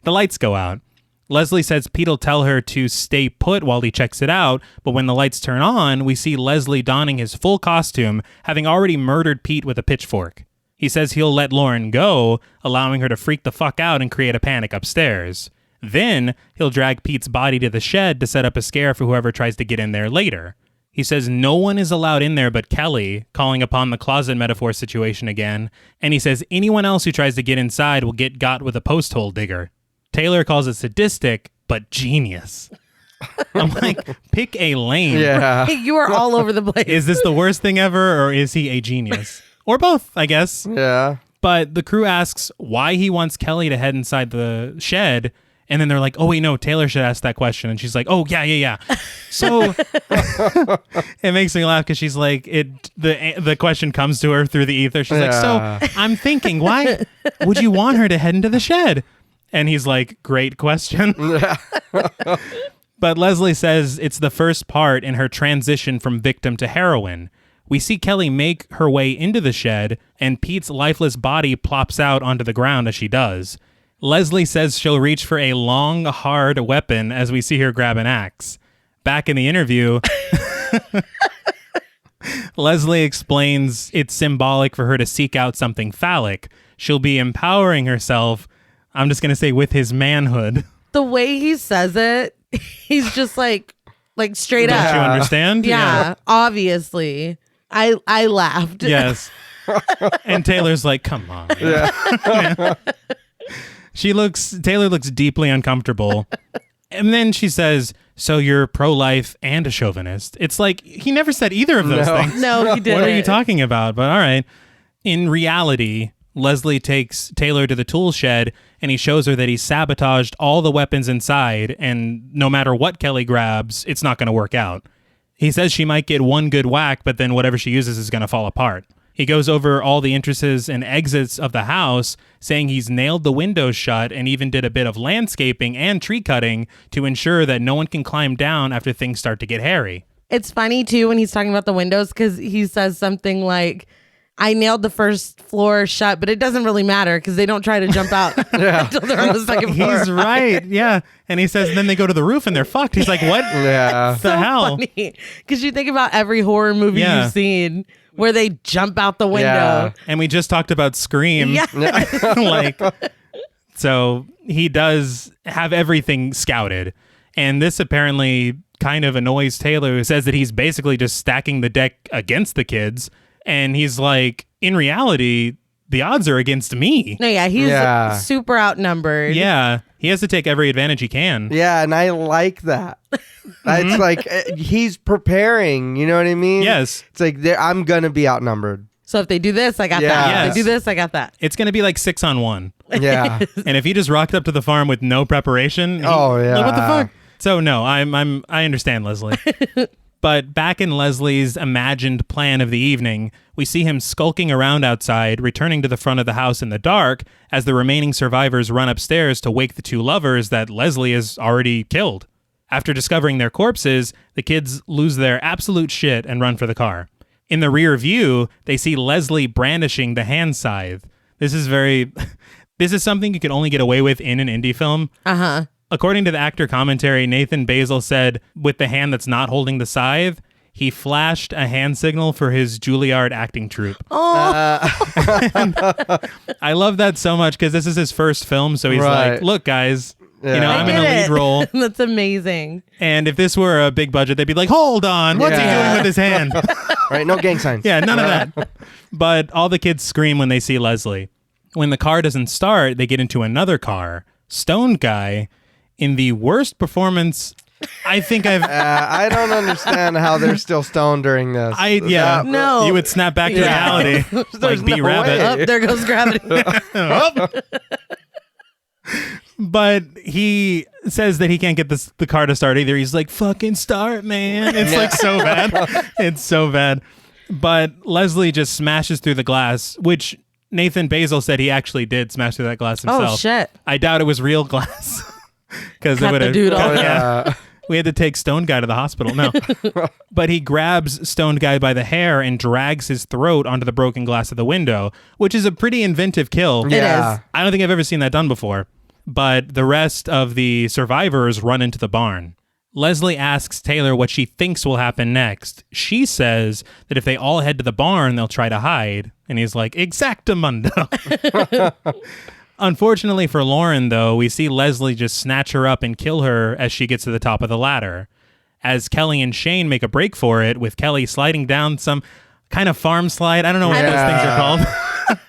the lights go out. Leslie says Pete'll tell her to stay put while he checks it out, but when the lights turn on, we see Leslie donning his full costume, having already murdered Pete with a pitchfork. He says he'll let Lauren go, allowing her to freak the fuck out and create a panic upstairs. Then, he'll drag Pete's body to the shed to set up a scare for whoever tries to get in there later. He says no one is allowed in there but Kelly, calling upon the closet metaphor situation again, and he says anyone else who tries to get inside will get got with a post hole digger. Taylor calls it sadistic, but genius. I'm like, pick a lane. Yeah. You are all over the place. Is this the worst thing ever, or is he a genius? Or both, I guess. Yeah. But the crew asks why he wants Kelly to head inside the shed, and then they're like, oh, wait, no, Taylor should ask that question. And she's like, oh, yeah. So it makes me laugh because she's like, the question comes to her through the ether. She's like, so I'm thinking, why would you want her to head into the shed? And he's like, great question. But Leslie says it's the first part in her transition from victim to heroine. We see Kelly make her way into the shed, and Pete's lifeless body plops out onto the ground as she does. Leslie says she'll reach for a long, hard weapon as we see her grab an axe. Back in the interview, Leslie explains it's symbolic for her to seek out something phallic. She'll be empowering herself, I'm just going to say, with his manhood. The way he says it, he's just like straight up. Don't you understand? Yeah, obviously. I laughed. Yes. And Taylor's like, come on. Yeah. Taylor looks deeply uncomfortable. And then she says, so you're pro-life and a chauvinist. It's like, he never said either of those things. No, he didn't. What are you talking about? But all right. In reality, Leslie takes Taylor to the tool shed and he shows her that he sabotaged all the weapons inside, and no matter what Kelly grabs, it's not going to work out. He says she might get one good whack, but then whatever she uses is going to fall apart. He goes over all the entrances and exits of the house, saying he's nailed the windows shut and even did a bit of landscaping and tree cutting to ensure that no one can climb down after things start to get hairy. It's funny, too, when he's talking about the windows, because he says something like, I nailed the first floor shut, but it doesn't really matter because they don't try to jump out until they're on the second floor. He's right. Yeah. And he says, then they go to the roof and they're fucked. He's like, what? Yeah. The hell? Because you think about every horror movie you've seen where they jump out the window. Yeah. And we just talked about Scream. Yeah. Like, so he does have everything scouted. And this apparently kind of annoys Taylor, who says that he's basically just stacking the deck against the kids. And he's like, in reality, the odds are against me. No, yeah, he's super outnumbered. Yeah, he has to take every advantage he can. Yeah, and I like that. It's like he's preparing, you know what I mean? Yes. It's like I'm going to be outnumbered. So if they do this, I got that. Yes. If they do this, I got that. It's going to be like 6-on-1. Yeah. And if he just rocked up to the farm with no preparation, like, what the fuck? So no, I understand Leslie. But back in Leslie's imagined plan of the evening, we see him skulking around outside, returning to the front of the house in the dark as the remaining survivors run upstairs to wake the two lovers that Leslie has already killed. After discovering their corpses, the kids lose their absolute shit and run for the car. In the rear view, they see Leslie brandishing the hand scythe. This is something you could only get away with in an indie film. Uh-huh. According to the actor commentary, Nathan Basil said, with the hand that's not holding the scythe, he flashed a hand signal for his Juilliard acting troupe. Oh. I love that so much because this is his first film. So he's like, look, guys, I'm in a lead role. That's amazing. And if this were a big budget, they'd be like, hold on, what's he doing with his hand? Right, no gang signs. Yeah, none of that. But all the kids scream when they see Leslie. When the car doesn't start, they get into another car. Stoned guy, in the worst performance I think I've... I don't understand how they're still stoned during this. No. You would snap back to reality like B-Rabbit. Oh, there goes gravity. But he says that he can't get the car to start either. He's like, fucking start, man. It's like so bad. It's so bad. But Leslie just smashes through the glass, which Nathan Basil said he actually did smash through that glass himself. Oh, shit. I doubt it was real glass. Because it would have... We had to take Stoned Guy to the hospital. No. But he grabs Stoned Guy by the hair and drags his throat onto the broken glass of the window, which is a pretty inventive kill. It is. I don't think I've ever seen that done before. But the rest of the survivors run into the barn. Leslie asks Taylor what she thinks will happen next. She says that if they all head to the barn, they'll try to hide. And he's like, exactamundo. Unfortunately for Lauren, though, we see Leslie just snatch her up and kill her as she gets to the top of the ladder. As Kelly and Shane make a break for it, with Kelly sliding down some kind of farm slide. I don't know what those things are called.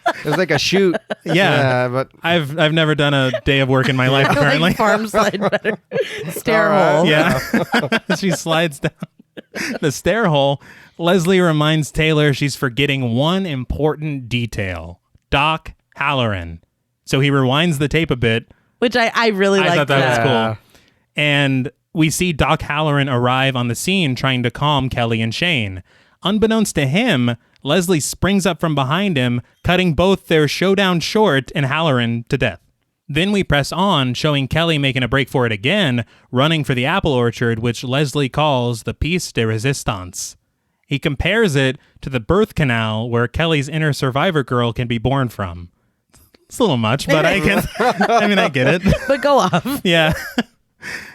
It was like a chute. But I've never done a day of work in my life, apparently. Like farm slide better. Stair hole. Yeah. She slides down the stair hole. Leslie reminds Taylor she's forgetting one important detail. Doc Halloran. So he rewinds the tape a bit. Which I really liked. I thought that was cool. And we see Doc Halloran arrive on the scene trying to calm Kelly and Shane. Unbeknownst to him, Leslie springs up from behind him, cutting both their showdown short and Halloran to death. Then we press on, showing Kelly making a break for it again, running for the apple orchard, which Leslie calls the piece de resistance. He compares it to the birth canal where Kelly's inner survivor girl can be born from. It's a little much, but I get it. But go off. Yeah.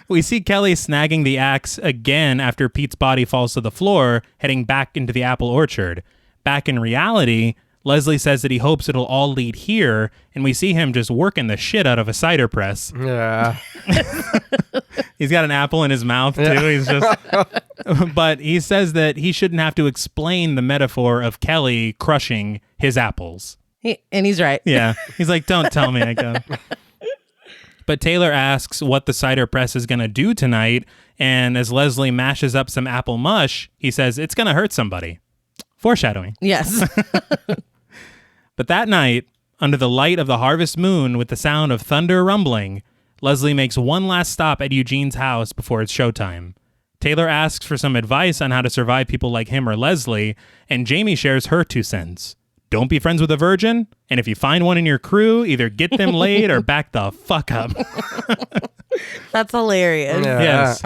We see Kelly snagging the axe again after Pete's body falls to the floor, heading back into the apple orchard. Back in reality, Leslie says that he hopes it'll all lead here, and we see him just working the shit out of a cider press. Yeah. He's got an apple in his mouth, too. Yeah. He's just... But he says that he shouldn't have to explain the metaphor of Kelly crushing his apples. And he's right. Yeah. He's like, don't tell me. But Taylor asks what the cider press is going to do tonight. And as Leslie mashes up some apple mush, he says, it's going to hurt somebody. Foreshadowing. Yes. But that night, under the light of the harvest moon with the sound of thunder rumbling, Leslie makes one last stop at Eugene's house before it's showtime. Taylor asks for some advice on how to survive people like him or Leslie, and Jamie shares her 2 cents. Don't be friends with a virgin, and if you find one in your crew, either get them laid or back the fuck up. That's hilarious. Yeah. Yes.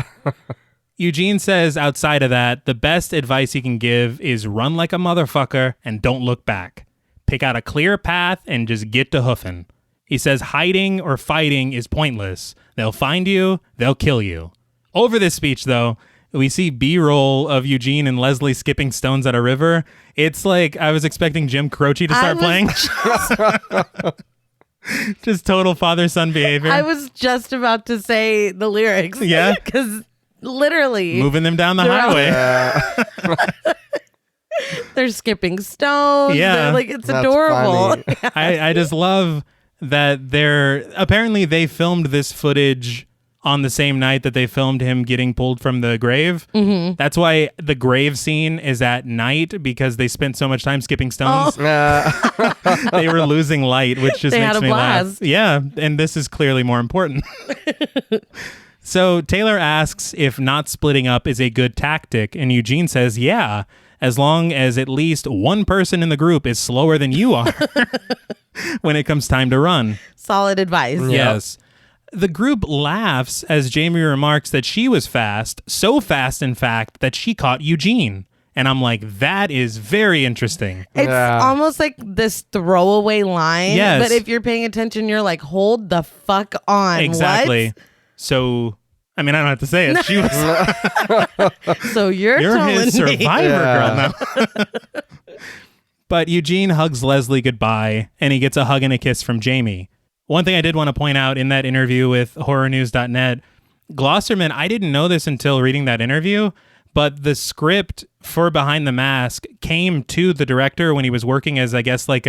Eugene says outside of that, the best advice he can give is run like a motherfucker and don't look back. Pick out a clear path and just get to hoofing. He says hiding or fighting is pointless. They'll find you, they'll kill you. Over this speech, though, we see B-roll of Eugene and Leslie skipping stones at a river. It's like I was expecting Jim Croce to start playing. Just total father-son behavior. I was just about to say the lyrics. Yeah? Because literally. Moving them down the highway. They're skipping stones. Yeah. It's adorable. I just love that apparently they filmed this footage on the same night that they filmed him getting pulled from the grave. Mm-hmm. That's why the grave scene is at night, because they spent so much time skipping stones. They were losing light, which just makes me laugh. Yeah, and this is clearly more important. So Taylor asks if not splitting up is a good tactic, and Eugene says, yeah, as long as at least one person in the group is slower than you are when it comes time to run. Solid advice. Yes. The group laughs as Jamie remarks that she was fast, so fast, in fact, that she caught Eugene. And I'm like, that is very interesting. It's almost like this throwaway line. Yes. But if you're paying attention, you're like, hold the fuck on. Exactly. What? So, I mean, I don't have to say it. She was. So you're his survivor girl now. Yeah. But Eugene hugs Leslie goodbye, and he gets a hug and a kiss from Jamie. One thing I did want to point out in that interview with horrornews.net, Glosserman, I didn't know this until reading that interview, but the script for Behind the Mask came to the director when he was working as, I guess, like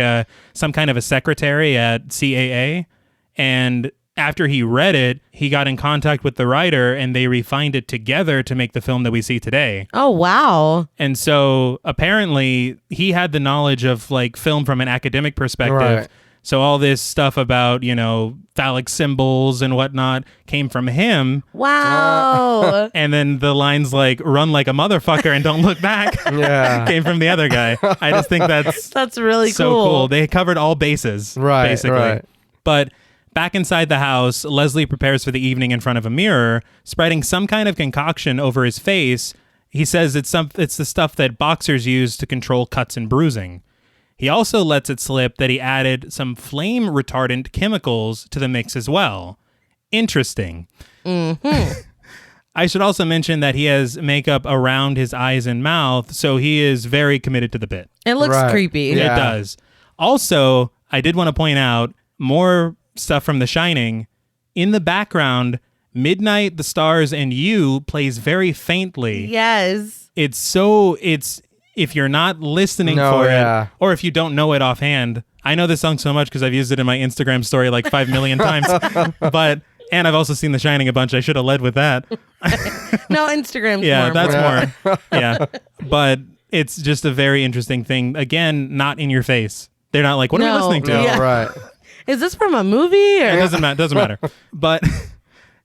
some kind of a secretary at CAA. And after he read it, he got in contact with the writer and they refined it together to make the film that we see today. Oh, wow. And so apparently he had the knowledge of like film from an academic perspective. Right. So all this stuff about, phallic symbols and whatnot came from him. Wow. And then the lines like, run like a motherfucker and don't look back came from the other guy. I just think that's really so cool. They covered all bases, basically. Right. But back inside the house, Leslie prepares for the evening in front of a mirror, spreading some kind of concoction over his face. He says it's the stuff that boxers use to control cuts and bruising. He also lets it slip that he added some flame retardant chemicals to the mix as well. Interesting. Mm-hmm. I should also mention that he has makeup around his eyes and mouth, so he is very committed to the bit. It looks creepy. Yeah. It does. Also, I did want to point out more stuff from The Shining. In the background, Midnight, the Stars, and You plays very faintly. Yes. If you're not listening for it, or if you don't know it offhand, I know this song so much because I've used it in my Instagram story like 5 million times, and I've also seen The Shining a bunch. I should have led with that. No, Instagram's more. That's more. Yeah. But it's just a very interesting thing. Again, not in your face. They're not like, what are we listening to? No, right. Is this from a movie? Or? It doesn't matter. But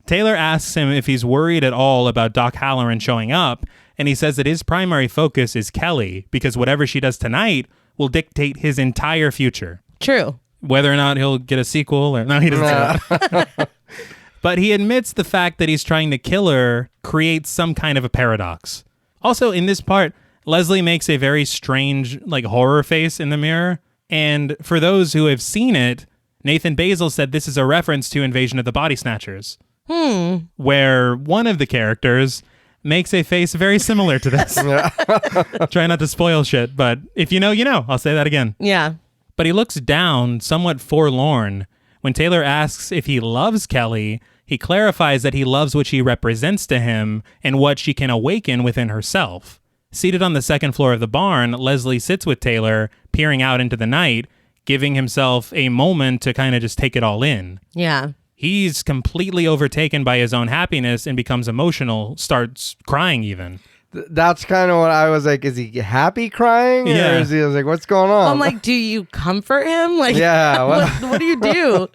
Taylor asks him if he's worried at all about Doc Halloran showing up, and he says that his primary focus is Kelly, because whatever she does tonight will dictate his entire future. True. Whether or not he'll get a sequel or... No, he doesn't say that. But he admits the fact that he's trying to kill her creates some kind of a paradox. Also, in this part, Leslie makes a very strange, like, horror face in the mirror. And for those who have seen it, Nathan Basil said this is a reference to Invasion of the Body Snatchers. Where one of the characters makes a face very similar to this. Try not to spoil shit, but if you know, you know. I'll say that again. Yeah. But he looks down, somewhat forlorn. When Taylor asks if he loves Kelly, he clarifies that he loves what she represents to him and what she can awaken within herself. Seated on the second floor of the barn, Leslie sits with Taylor, peering out into the night, giving himself a moment to kind of just take it all in. Yeah. He's completely overtaken by his own happiness and becomes emotional, starts crying even. That's kind of what I was like, is he happy crying? Yeah. Or is he like, what's going on? I'm like, do you comfort him? Like, yeah. What do you do?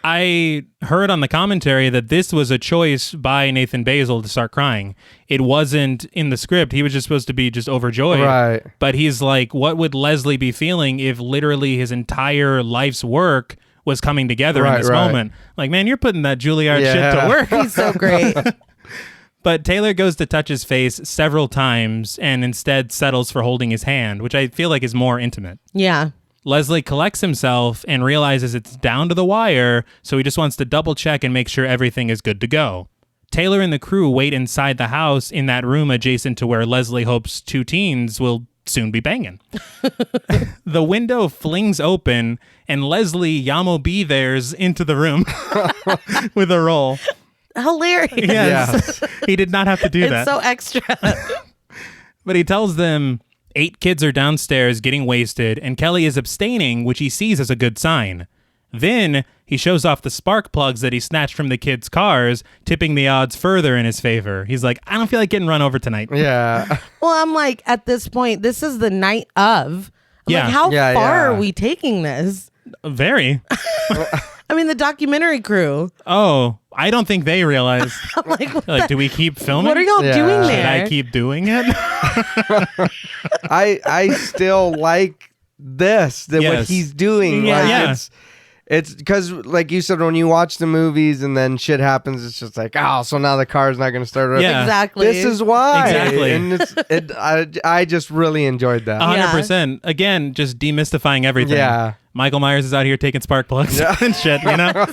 I heard on the commentary that this was a choice by Nathan Basil to start crying. It wasn't in the script. He was just supposed to be just overjoyed. Right. But he's like, what would Leslie be feeling if literally his entire life's work was coming together in this moment? Like, man, you're putting that Juilliard shit to work. He's so great. But Taylor goes to touch his face several times and instead settles for holding his hand, which I feel like is more intimate. Yeah. Leslie collects himself and realizes it's down to the wire, so he just wants to double check and make sure everything is good to go. Taylor and the crew wait inside the house in that room adjacent to where Leslie hopes two teens will soon be banging. The window flings open and Leslie Yamo be there's into the room with a roll. Hilarious. Yes. He did not have to do that. It's so extra. But he tells them 8 kids are downstairs getting wasted and Kelly is abstaining, which he sees as a good sign. Then he shows off the spark plugs that he snatched from the kids' cars, tipping the odds further in his favor. He's like, I don't feel like getting run over tonight. Yeah. Well, I'm like, at this point, this is the night of. I'm like, how far are we taking this? Very. I mean, the documentary crew. Oh, I don't think they realized. I'm like, do we keep filming? What are y'all doing there? Should I keep doing it? I still like this, what he's doing. Yeah. Like, it's because, like you said, when you watch the movies and then shit happens, it's just like, oh, so now the car's not going to start. Yeah. Exactly. This is why. Exactly. And I just really enjoyed that. 100%. Again, just demystifying everything. Yeah. Michael Myers is out here taking spark plugs and shit, you know?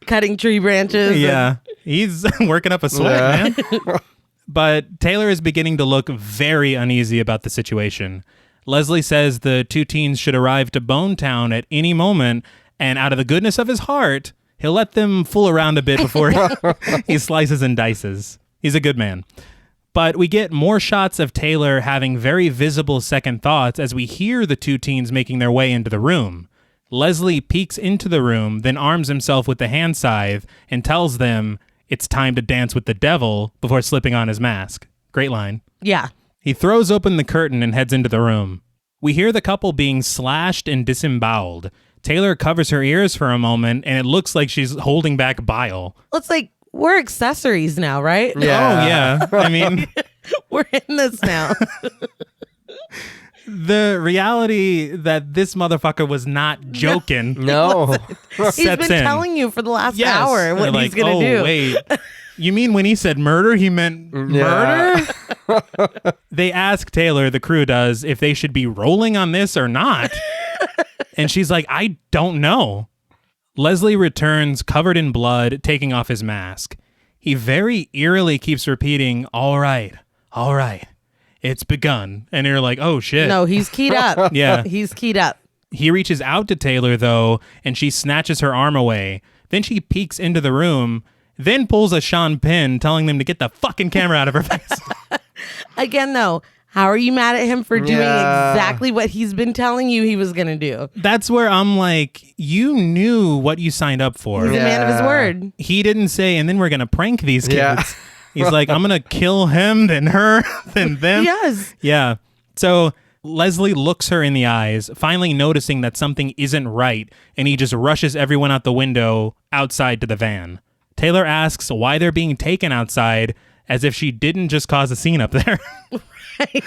Cutting tree branches. Yeah. He's working up a sweat, man. But Taylor is beginning to look very uneasy about the situation. Leslie says the two teens should arrive to Bone Town at any moment, and out of the goodness of his heart, he'll let them fool around a bit before he slices and dices. He's a good man. But we get more shots of Taylor having very visible second thoughts as we hear the two teens making their way into the room. Leslie peeks into the room, then arms himself with the hand scythe and tells them it's time to dance with the devil before slipping on his mask. Great line. Yeah. He throws open the curtain and heads into the room. We hear the couple being slashed and disemboweled. Taylor covers her ears for a moment, and it looks like she's holding back bile. It's like, we're accessories now, right? Yeah. Oh, yeah. I mean... we're in this now. The reality that this motherfucker was not joking. No. He's been telling you for the last hour what he's going to do. Wait. You mean when he said murder, he meant murder? They ask Taylor, the crew does, if they should be rolling on this or not. And she's like, I don't know. Leslie returns covered in blood, taking off his mask. He very eerily keeps repeating, all right, it's begun. And you're like, oh shit. No, he's keyed up. Yeah. He's keyed up. He reaches out to Taylor, though, and she snatches her arm away. Then she peeks into the room, then pulls a Sean Penn, telling them to get the fucking camera out of her face. Again, though, how are you mad at him for doing exactly what he's been telling you he was going to do? That's where I'm like, you knew what you signed up for. He's a man of his word. He didn't say, and then we're going to prank these kids. Yeah. He's like, I'm going to kill him, then her, then them. Yes. Yeah. So Leslie looks her in the eyes, finally noticing that something isn't right, and he just rushes everyone out the window outside to the van. Taylor asks why they're being taken outside, as if she didn't just cause a scene up there. Right.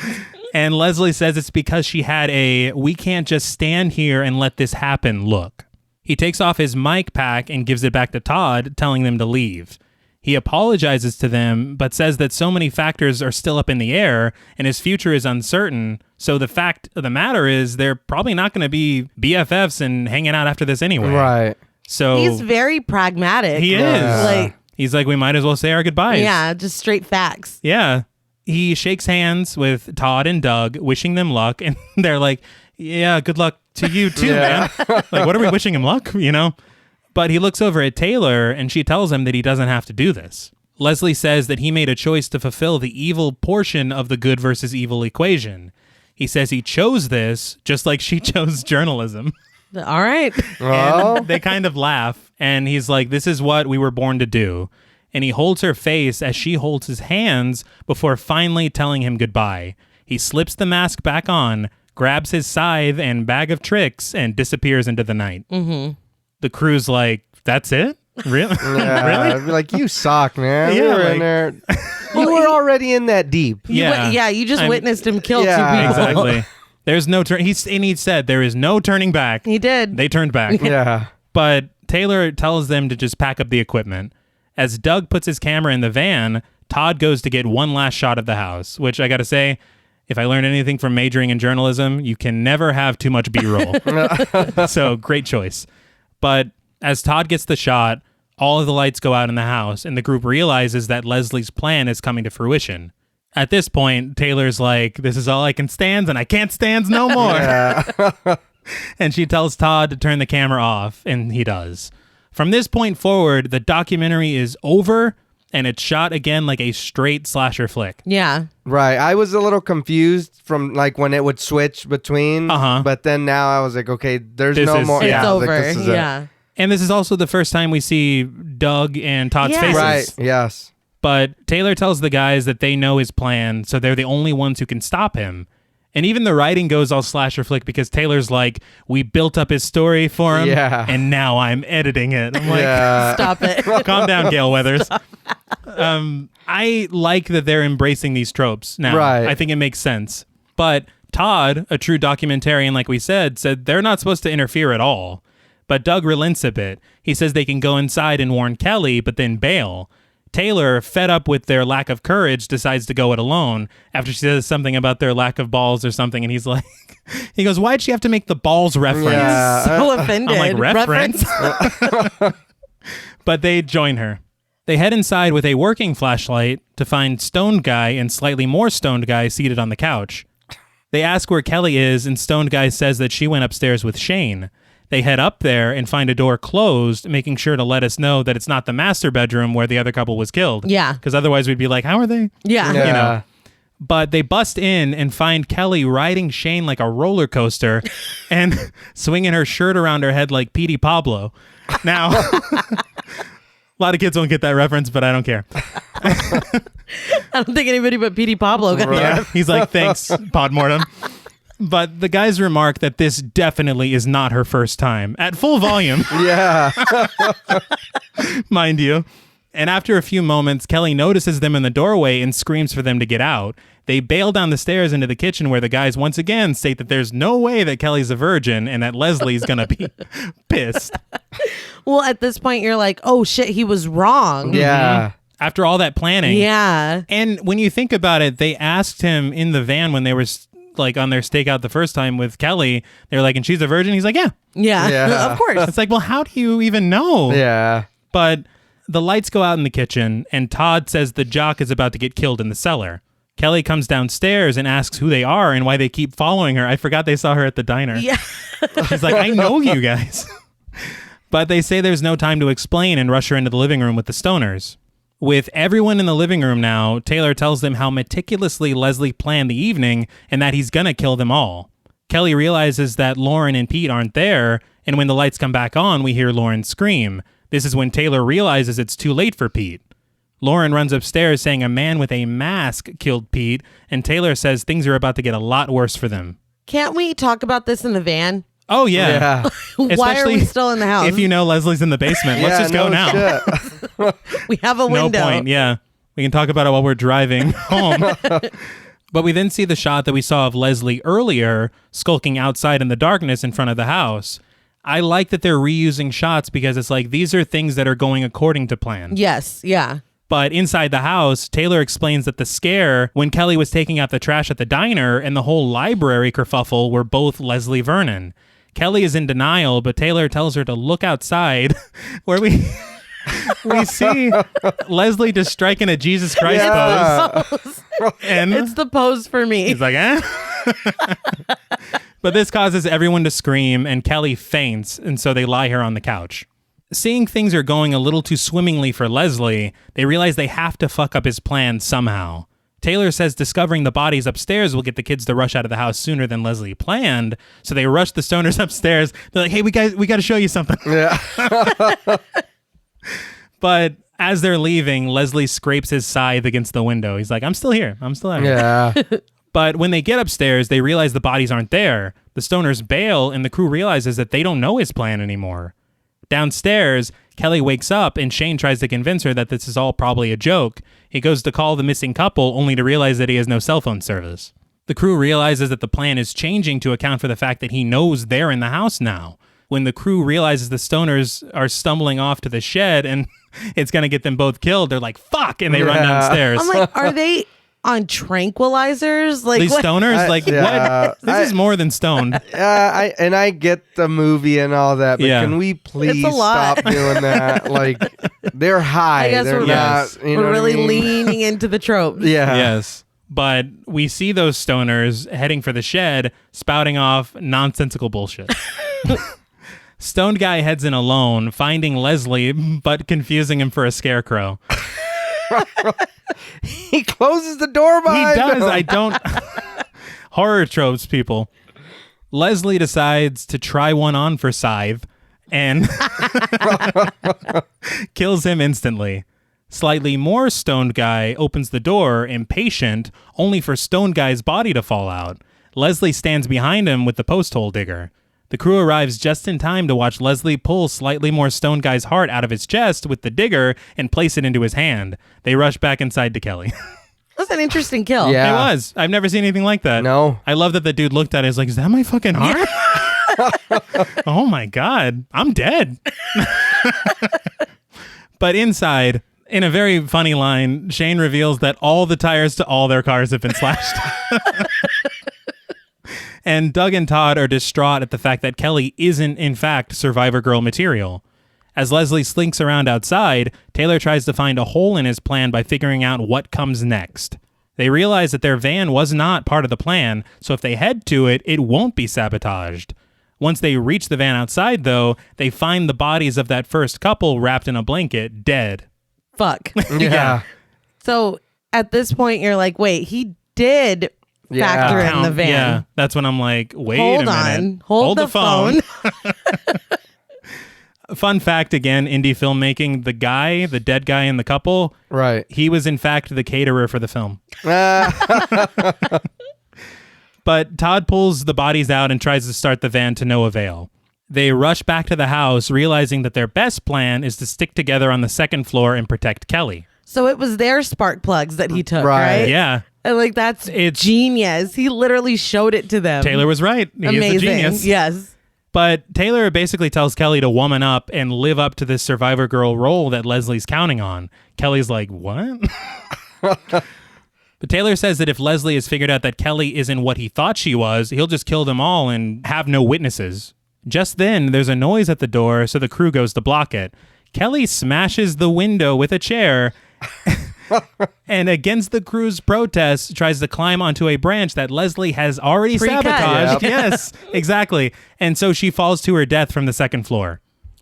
And Leslie says it's because she had a we can't just stand here and let this happen look. He takes off his mic pack and gives it back to Todd, telling them to leave. He apologizes to them, but says that so many factors are still up in the air and his future is uncertain. So the fact of the matter is they're probably not going to be BFFs and hanging out after this anyway. Right. So he's very pragmatic. He is. Like, he's like, we might as well say our goodbyes. Yeah, just straight facts. Yeah. He shakes hands with Todd and Doug, wishing them luck. And they're like, yeah, good luck to you too, man. Like, what are we wishing him luck? You know? But he looks over at Taylor and she tells him that he doesn't have to do this. Leslie says that he made a choice to fulfill the evil portion of the good versus evil equation. He says he chose this just like she chose journalism. All right. And they kind of laugh. And he's like, this is what we were born to do. And he holds her face as she holds his hands before finally telling him goodbye. He slips the mask back on, grabs his scythe and bag of tricks, and disappears into the night. Mm-hmm. The crew's like, that's it? Really? Yeah, Really? I'd be like, you suck, man. Yeah, We were like- in there. You were already in that deep. Yeah. You just witnessed him kill two Yeah. people. Exactly. There's no turn. He said there is no turning back. He did. They turned back. Yeah. But Taylor tells them to just pack up the equipment. As Doug puts his camera in the van, Todd goes to get one last shot of the house, which I gotta say, if I learned anything from majoring in journalism, you can never have too much B-roll. So great choice. But as Todd gets the shot, all of the lights go out in the house, and the group realizes that Leslie's plan is coming to fruition. At this point, Taylor's like, this is all I can stand, and I can't stand no more. And she tells Todd to turn the camera off, and he does. From this point forward, the documentary is over, and it's shot again like a straight slasher flick. Yeah. Right. I was a little confused from like when it would switch between, but then now I was like, okay, there's no more. It's over. Like, yeah. And this is also the first time we see Doug and Todd's faces. Right. Yes. But Taylor tells the guys that they know his plan, so they're the only ones who can stop him. And even the writing goes all slasher flick because Taylor's like, we built up his story for him, and now I'm editing it. I'm like, stop it. Calm down, Gale Weathers. I like that they're embracing these tropes now. Right. I think it makes sense. But Todd, a true documentarian like we said they're not supposed to interfere at all. But Doug relents a bit. He says they can go inside and warn Kelly, but then bail. Taylor, fed up with their lack of courage, decides to go it alone after she says something about their lack of balls or something. And he's like, he goes, why'd she have to make the balls reference? Yeah. So offended. I'm like, reference? But they join her. They head inside with a working flashlight to find Stoned Guy and slightly more Stoned Guy seated on the couch. They ask where Kelly is, and Stoned Guy says that she went upstairs with Shane. They head up there and find a door closed, making sure to let us know that it's not the master bedroom where the other couple was killed. Yeah. Because otherwise we'd be like, how are they? Yeah. You know. But they bust in and find Kelly riding Shane like a roller coaster and swinging her shirt around her head like Petey Pablo. Now, a lot of kids won't get that reference, but I don't care. I don't think anybody but Petey Pablo got Yeah. He's like, thanks, Podmortem. But the guys remark that this definitely is not her first time. At full volume. Yeah. Mind you. And after a few moments, Kelly notices them in the doorway and screams for them to get out. They bail down the stairs into the kitchen where the guys once again state that there's no way that Kelly's a virgin and that Leslie's going to be pissed. Well, at this point, you're like, oh, shit, he was wrong. Yeah. Mm-hmm. After all that planning. Yeah. And when you think about it, they asked him in the van when they were like on their stakeout the first time with Kelly, they're like, and she's a virgin? He's like, yeah. Yeah. Of course. It's like, well, how do you even know? Yeah. But the lights go out in the kitchen, and Todd says the jock is about to get killed in the cellar. Kelly comes downstairs and asks who they are and why they keep following her. I forgot they saw her at the diner. Yeah. She's like, I know you guys. But they say there's no time to explain and rush her into the living room with the stoners. With everyone in the living room now, Taylor tells them how meticulously Leslie planned the evening and that he's gonna kill them all. Kelly realizes that Lauren and Pete aren't there, and when the lights come back on, we hear Lauren scream. This is when Taylor realizes it's too late for Pete. Lauren runs upstairs saying a man with a mask killed Pete, and Taylor says things are about to get a lot worse for them. Can't we talk about this in the van? Oh, yeah. Why are we still in the house? If you know Leslie's in the basement, let's just go now. We have a window. No point, yeah. We can talk about it while we're driving home. But we then see the shot that we saw of Leslie earlier, skulking outside in the darkness in front of the house. I like that they're reusing shots because it's like, these are things that are going according to plan. Yes, yeah. But inside the house, Taylor explains that the scare when Kelly was taking out the trash at the diner and the whole library kerfuffle were both Leslie Vernon. Kelly is in denial, but Taylor tells her to look outside where we see Leslie just striking a Jesus Christ pose. And it's the pose for me. He's like, eh? But this causes everyone to scream, and Kelly faints, and so they lie her on the couch. Seeing things are going a little too swimmingly for Leslie, they realize they have to fuck up his plan somehow. Taylor says discovering the bodies upstairs will get the kids to rush out of the house sooner than Leslie planned, so they rush the stoners upstairs. They're like, hey, we got to show you something. Yeah. But as they're leaving, Leslie scrapes his scythe against the window. He's like, I'm still here. I'm still out here. Yeah. But when they get upstairs, they realize the bodies aren't there. The stoners bail, and the crew realizes that they don't know his plan anymore. Downstairs, Kelly wakes up, and Shane tries to convince her that this is all probably a joke. He goes to call the missing couple, only to realize that he has no cell phone service. The crew realizes that the plan is changing to account for the fact that he knows they're in the house now. when the crew realizes the stoners are stumbling off to the shed and it's going to get them both killed, they're like, fuck, and they run downstairs. I'm like, are they on tranquilizers? Like these stoners? What? This is more than stoned. I get the movie and all that, but can we please stop doing that? Like, they're high. I guess they're we're really leaning into the tropes. Yeah. Yes. But we see those stoners heading for the shed, spouting off nonsensical bullshit. Stoned guy heads in alone, finding Leslie, but confusing him for a scarecrow. He closes the door behind him. He does. I don't... Horror tropes, people. Leslie decides to try one on for Scythe and kills him instantly. Slightly more stoned guy opens the door, impatient, only for stoned guy's body to fall out. Leslie stands behind him with the post hole digger. The crew arrives just in time to watch Leslie pull slightly more stoned guy's heart out of his chest with the digger and place it into his hand. They rush back inside to Kelly. That's an interesting kill. Yeah. It was. I've never seen anything like that. No. I love that the dude looked at it. He's like, is that my fucking heart? Oh my God. I'm dead. But inside, in a very funny line, Shane reveals that all the tires to all their cars have been slashed. And Doug and Todd are distraught at the fact that Kelly isn't, in fact, Survivor Girl material. As Leslie slinks around outside, Taylor tries to find a hole in his plan by figuring out what comes next. They realize that their van was not part of the plan, so if they head to it, it won't be sabotaged. Once they reach the van outside, though, they find the bodies of that first couple wrapped in a blanket, dead. Fuck. Yeah. So at this point, you're like, wait, he did factor in the van. Yeah, that's when I'm like, wait Hold a minute. On. Hold the phone. Fun fact again, indie filmmaking, the dead guy in the couple, right? He was in fact the caterer for the film. But Todd pulls the bodies out and tries to start the van to no avail. They rush back to the house, realizing that their best plan is to stick together on the second floor and protect Kelly. So it was their spark plugs that he took, right? Yeah. And like, it's genius. He literally showed it to them. Taylor was right. He Amazing. is a genius. Yes. But Taylor basically tells Kelly to woman up and live up to this Survivor Girl role that Leslie's counting on. Kelly's like, what? But Taylor says that if Leslie has figured out that Kelly isn't what he thought she was, he'll just kill them all and have no witnesses. Just then, there's a noise at the door, so the crew goes to block it. Kelly smashes the window with a chair and against the crew's protest, tries to climb onto a branch that Leslie has already sabotaged. Yep. Yes, exactly. And so she falls to her death from the second floor.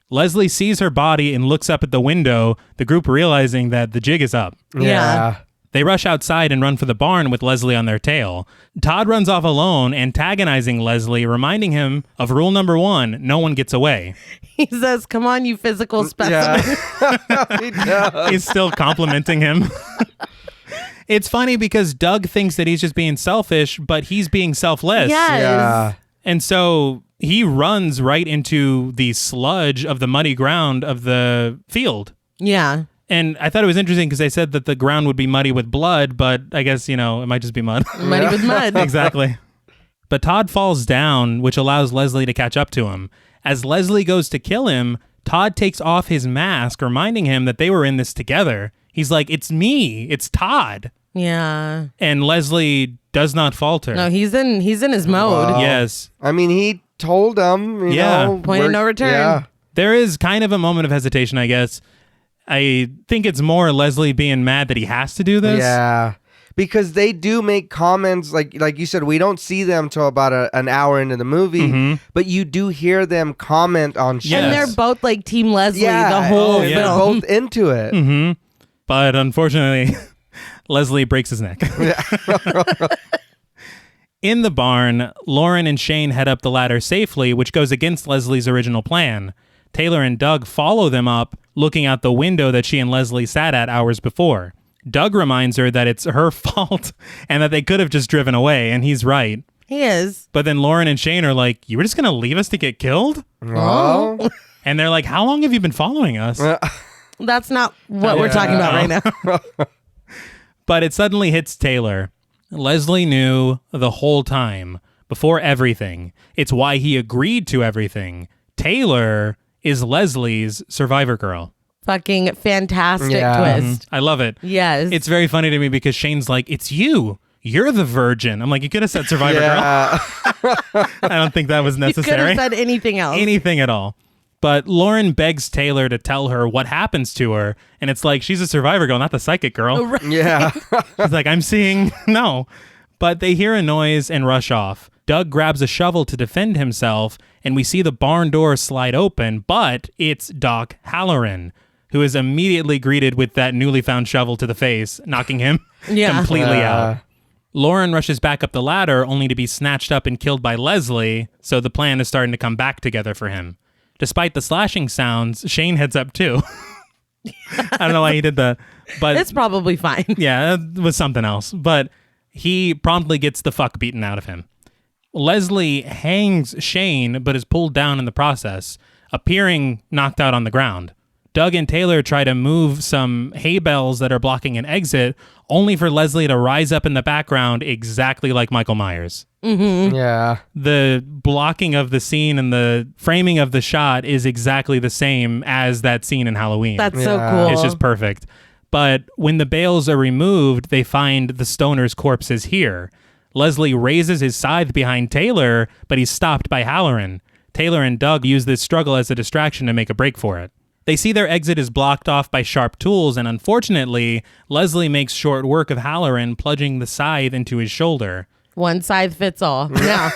Leslie sees her body and looks up at the window, the group realizing that the jig is up. Yeah. They rush outside and run for the barn with Leslie on their tail. Todd runs off alone, antagonizing Leslie, reminding him of rule number 1, no one gets away. He says, come on, you physical specimen. Yeah. He does. He's still complimenting him. It's funny because Doug thinks that he's just being selfish, but he's being selfless. Yes. Yeah. And so he runs right into the sludge of the muddy ground of the field. Yeah. And I thought it was interesting because they said that the ground would be muddy with blood, but I guess, it might just be mud. Muddy with mud. Exactly. But Todd falls down, which allows Leslie to catch up to him. As Leslie goes to kill him, Todd takes off his mask, reminding him that they were in this together. He's like, it's me. It's Todd. Yeah. And Leslie does not falter. No, he's in his mode. Wow. Yes. I mean, he told them, you know. Point of no return. Yeah. There is kind of a moment of hesitation, I guess. I think it's more Leslie being mad that he has to do this. Yeah. Because they do make comments, like you said, we don't see them till about an hour into the movie, but you do hear them comment on shit. And they're both like Team Leslie Yeah. the whole They're film. both into it. But unfortunately, Leslie breaks his neck. In the barn, Lauren and Shane head up the ladder safely, which goes against Leslie's original plan. Taylor and Doug follow them up, looking out the window that she and Leslie sat at hours before. Doug reminds her that it's her fault and that they could have just driven away, and he's right. He is. But then Lauren and Shane are like, you were just going to leave us to get killed? Oh. And they're like, how long have you been following us? That's not what we're talking about right now. But it suddenly hits Taylor. Leslie knew the whole time, before everything. It's why he agreed to everything. Taylor is Leslie's survivor girl. Fucking fantastic twist. I love it. Yes. It's very funny to me because Shane's like, it's you. You're the virgin. I'm like, you could have said survivor girl. I don't think that was necessary. You could have said anything else. Anything at all. But Lauren begs Taylor to tell her what happens to her. And it's like, she's a survivor girl, not the psychic girl. Oh, right. Yeah. She's like, I'm seeing, no. But they hear a noise and rush off. Doug grabs a shovel to defend himself, and we see the barn door slide open, but it's Doc Halloran, who is immediately greeted with that newly found shovel to the face, knocking him completely out. Lauren rushes back up the ladder, only to be snatched up and killed by Leslie, so the plan is starting to come back together for him. Despite the slashing sounds, Shane heads up too. I don't know why he did that, but it's probably fine. Yeah, it was something else. But he promptly gets the fuck beaten out of him. Leslie hangs Shane, but is pulled down in the process, appearing knocked out on the ground. Doug and Taylor try to move some hay bales that are blocking an exit, only for Leslie to rise up in the background exactly like Michael Myers. Mm-hmm. Yeah. The blocking of the scene and the framing of the shot is exactly the same as that scene in Halloween. That's so cool. It's just perfect. But when the bales are removed, they find the stoner's corpse is here. Leslie raises his scythe behind Taylor, but he's stopped by Halloran. Taylor and Doug use this struggle as a distraction to make a break for it. They see their exit is blocked off by sharp tools, and unfortunately, Leslie makes short work of Halloran plunging the scythe into his shoulder. One scythe fits all. No.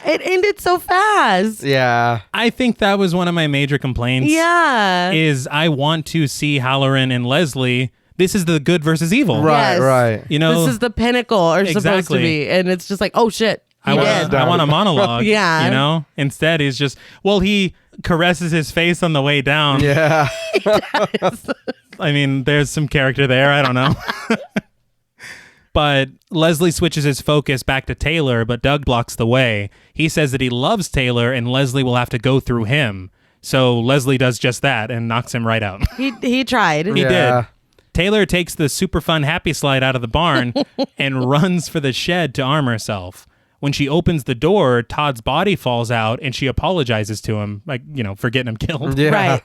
It ended so fast. Yeah. I think that was one of my major complaints. Yeah. Is I want to see Halloran and Leslie. This is the good versus evil. Right, Yes. right. You know, this is the pinnacle, or supposed to Exactly. be. And it's just like, oh shit. I want a monologue. Yeah. You know? Instead, he's just, well, he caresses his face on the way down. Yeah. I mean, there's some character there. I don't know. But Leslie switches his focus back to Taylor, but Doug blocks the way. He says that he loves Taylor and Leslie will have to go through him. So Leslie does just that and knocks him right out. He tried. He did. Taylor takes the super fun happy slide out of the barn and runs for the shed to arm herself. When she opens the door, Todd's body falls out and she apologizes to him, like, you know, for getting him killed. Yeah. Right.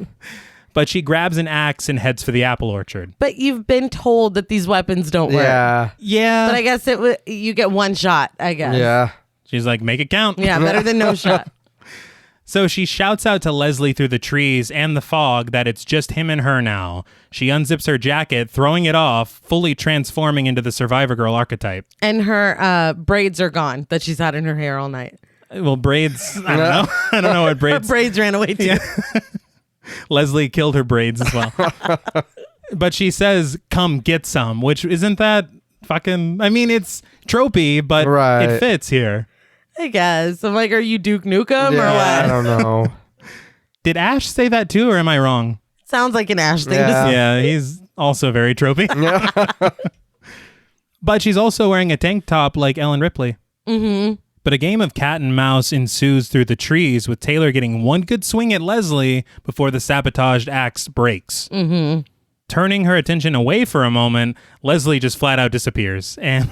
But she grabs an axe and heads for the apple orchard. But you've been told that these weapons don't work. Yeah. Yeah. But I guess you get one shot, I guess. Yeah. She's like, make it count. Yeah, better than no shot. So she shouts out to Leslie through the trees and the fog that it's just him and her now. She unzips her jacket, throwing it off, fully transforming into the survivor girl archetype. And her braids are gone that she's had in her hair all night. Well, braids, I don't know. I don't know what braids. Her braids ran away too. Yeah. Leslie killed her braids as well. But she says, come get some, which isn't that fucking, I mean, it's tropey, but it fits here. I guess. I'm like, are you Duke Nukem or what? I don't know. Did Ash say that too, or am I wrong? Sounds like an Ash thing to say. Yeah, he's also very tropey. But she's also wearing a tank top like Ellen Ripley. Mm-hmm. But a game of cat and mouse ensues through the trees, with Taylor getting one good swing at Leslie before the sabotaged axe breaks. Mm-hmm. Turning her attention away for a moment, Leslie just flat out disappears, and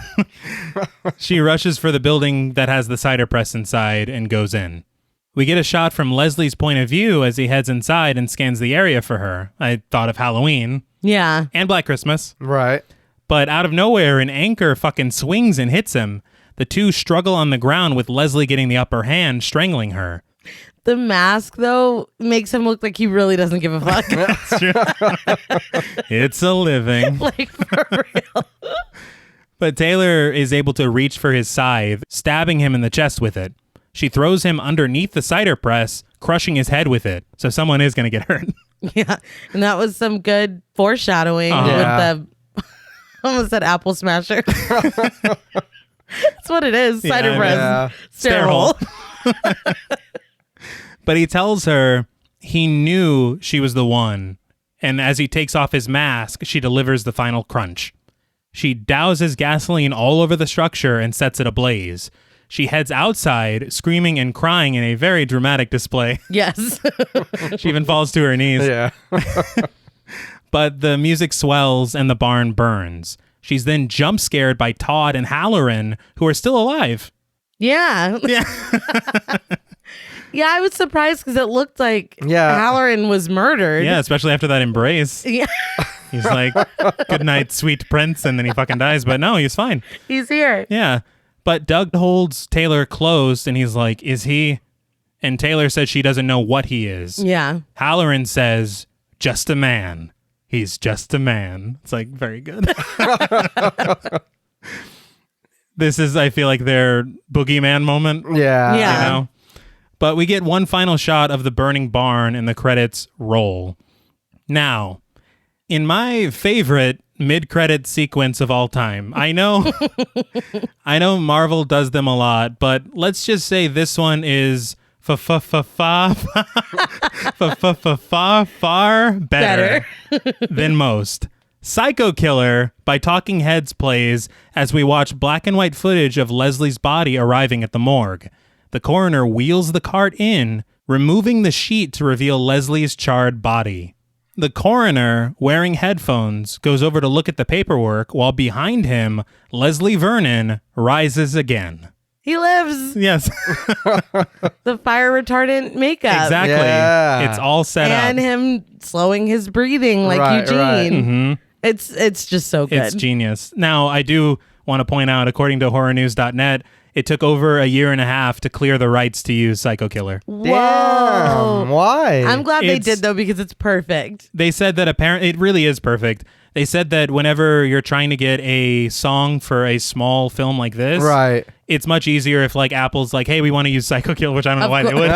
she rushes for the building that has the cider press inside and goes in. We get a shot from Leslie's point of view as he heads inside and scans the area for her. I thought of Halloween. Yeah. And Black Christmas. Right. But out of nowhere, an anchor fucking swings and hits him. The two struggle on the ground with Leslie getting the upper hand, strangling her. The mask, though, makes him look like he really doesn't give a fuck. That's true. It's a living. Like, for real. But Taylor is able to reach for his scythe, stabbing him in the chest with it. She throws him underneath the cider press, crushing his head with it. So someone is going to get hurt. Yeah. And that was some good foreshadowing with the, I almost said apple smasher. That's what it is. Cider press. Yeah. Stair hole. But he tells her he knew she was the one. And as he takes off his mask, she delivers the final crunch. She douses gasoline all over the structure and sets it ablaze. She heads outside, screaming and crying in a very dramatic display. Yes. She even falls to her knees. Yeah. But the music swells and the barn burns. She's then jump scared by Todd and Halloran, who are still alive. Yeah. Yeah. Yeah, I was surprised because it looked like Halloran was murdered. Yeah, especially after that embrace. Yeah. He's like, good night, sweet prince, and then he fucking dies. But no, he's fine. He's here. Yeah. But Doug holds Taylor close, and he's like, is he? And Taylor says she doesn't know what he is. Yeah. Halloran says, just a man. He's just a man. It's like, very good. This is, I feel like, their boogeyman moment. Yeah. You know? But we get one final shot of the burning barn and the credits roll. Now, in my favorite mid-credit sequence of all time, I know Marvel does them a lot, but let's just say this one is far better than most. Psycho Killer by Talking Heads plays as we watch black and white footage of Leslie's body arriving at the morgue. The coroner wheels the cart in, removing the sheet to reveal Leslie's charred body. The coroner, wearing headphones, goes over to look at the paperwork while behind him, Leslie Vernon rises again. He lives. Yes. The fire retardant makeup. Exactly. Yeah. It's all set up. And him slowing his breathing like Eugene. Right. Mm-hmm. It's just so good. It's genius. Now, I do want to point out, according to horrornews.net, it took over a year and a half to clear the rights to use Psycho Killer. Whoa. Damn, why? I'm glad they did, though, because it's perfect. They said that apparently it really is perfect. They said that whenever you're trying to get a song for a small film like this, right, it's much easier if like Apple's like, hey, we want to use Psycho Killer, which I don't know why they would.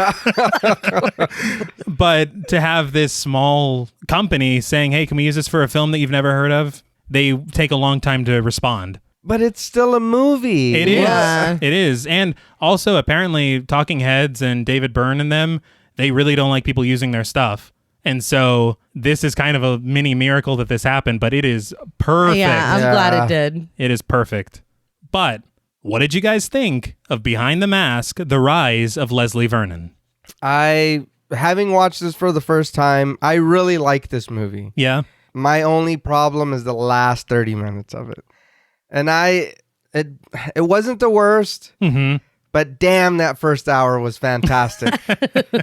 But to have this small company saying, hey, can we use this for a film that you've never heard of? They take a long time to respond. But it's still a movie. It is. Yeah. It is. And also, apparently, Talking Heads and David Byrne and them, they really don't like people using their stuff. And so this is kind of a mini miracle that this happened, but it is perfect. Yeah, I'm glad it did. It is perfect. But what did you guys think of Behind the Mask, The Rise of Leslie Vernon? Having watched this for the first time, I really like this movie. Yeah. My only problem is the last 30 minutes of it. And it wasn't the worst, but damn, that first hour was fantastic.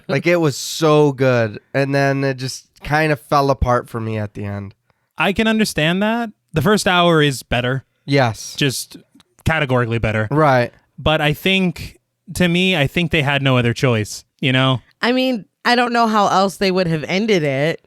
Like, it was so good. And then it just kind of fell apart for me at the end. I can understand that. The first hour is better. Yes. Just categorically better. Right. But I think they had no other choice, you know? I mean, I don't know how else they would have ended it,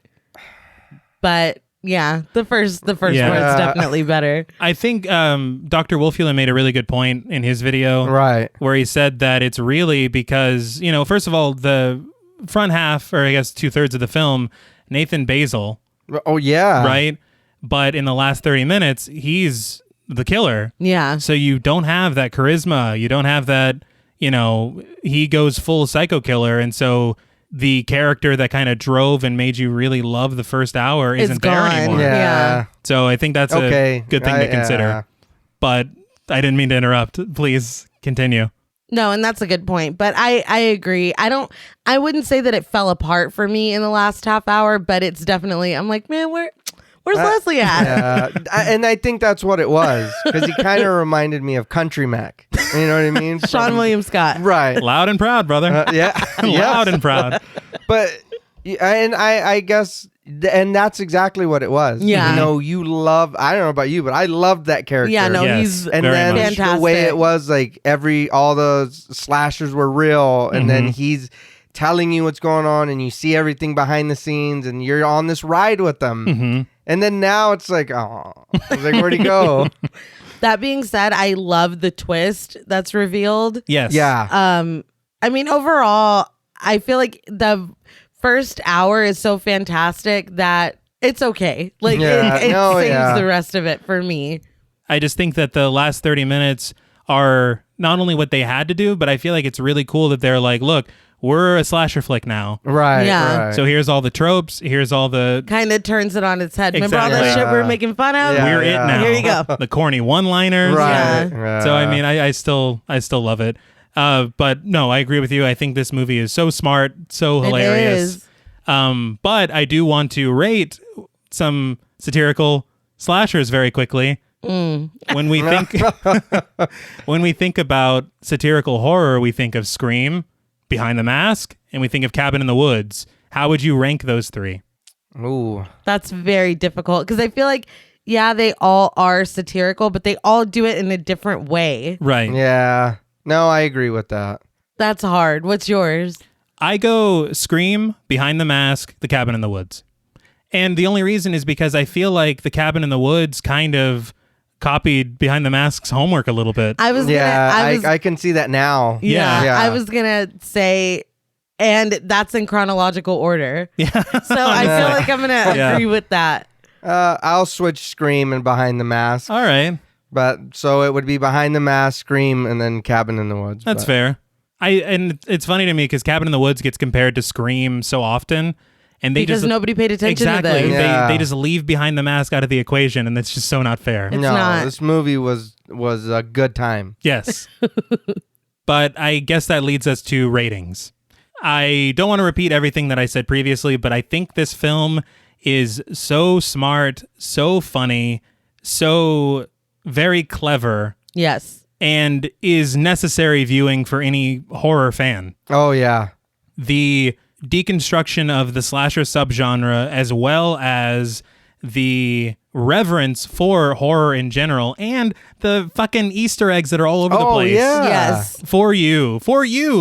but... yeah, the first part's definitely better. I think Dr. Wolfula made a really good point in his video. Right. Where he said that it's really because, you know, first of all, the front half, or I guess 2/3 of the film, Nathan Basil. Oh, yeah. Right? But in the last 30 minutes, he's the killer. Yeah. So you don't have that charisma. You don't have that, you know, he goes full psycho killer. And so... the character that kind of drove and made you really love the first hour isn't there anymore. Yeah. So I think that's a good thing to consider. Yeah. But I didn't mean to interrupt. Please continue. No, and that's a good point. But I agree. I wouldn't say that it fell apart for me in the last half hour, but it's definitely, I'm like, man, where's Leslie at? Yeah. And I think that's what it was, because he kind of reminded me of Country Mac. You know what I mean? Sean William Scott. Right. Loud and proud, brother. Yeah. Loud and proud. But, and I guess, and that's exactly what it was. Yeah. You know, you love, I don't know about you, but I loved that character. Yeah, no, Yes, he's and then fantastic. the way it was, like, all the slashers were real, and then he's telling you what's going on, and you see everything behind the scenes, and you're on this ride with them. And then now it's like, oh, I was like, where'd he go? That being said, I love the twist that's revealed. Yes. Yeah. I mean, overall, I feel like the first hour is so fantastic that it's okay. Like, it saves the rest of it for me. I just think that the last 30 minutes are not only what they had to do, but I feel like it's really cool that they're like, look, we're a slasher flick now. Right. Yeah. Right. So here's all the tropes. Here's all the... kind of turns it on its head. Remember all that Exactly. shit we were making fun of? Yeah. We're it now. Here you go. The corny one-liners. Right. Yeah. So I mean, I still love it. But no, I agree with you. I think this movie is so smart, so hilarious. It is. But I do want to rate some satirical slashers very quickly. When we think about satirical horror, we think of Scream, Behind the Mask, and we think of Cabin in the Woods, how would you rank those three? Ooh. That's very difficult because I feel like, yeah, they all are satirical, but they all do it in a different way. Right. Yeah. No, I agree with that. That's hard. What's yours? I go Scream, Behind the Mask, The Cabin in the Woods. And the only reason is because I feel like The Cabin in the Woods kind of copied Behind the Mask's homework a little bit. I can see that now. Yeah. I was going to say, and that's in chronological order. Yeah. So I feel like I'm going to agree with that. I'll switch Scream and Behind the Mask. All right. But so it would be Behind the Mask, Scream, and then Cabin in the Woods. That's fair. And it's funny to me because Cabin in the Woods gets compared to Scream so often. And because nobody paid attention to this. Exactly. They just leave Behind the Mask out of the equation, and it's just so not fair. It's not. This movie was a good time. Yes. But I guess that leads us to ratings. I don't want to repeat everything that I said previously, but I think this film is so smart, so funny, so very clever. Yes. And is necessary viewing for any horror fan. Oh, yeah. The deconstruction of the slasher subgenre, as well as the reverence for horror in general, and the fucking Easter eggs that are all over the place. Yeah. Yes. For you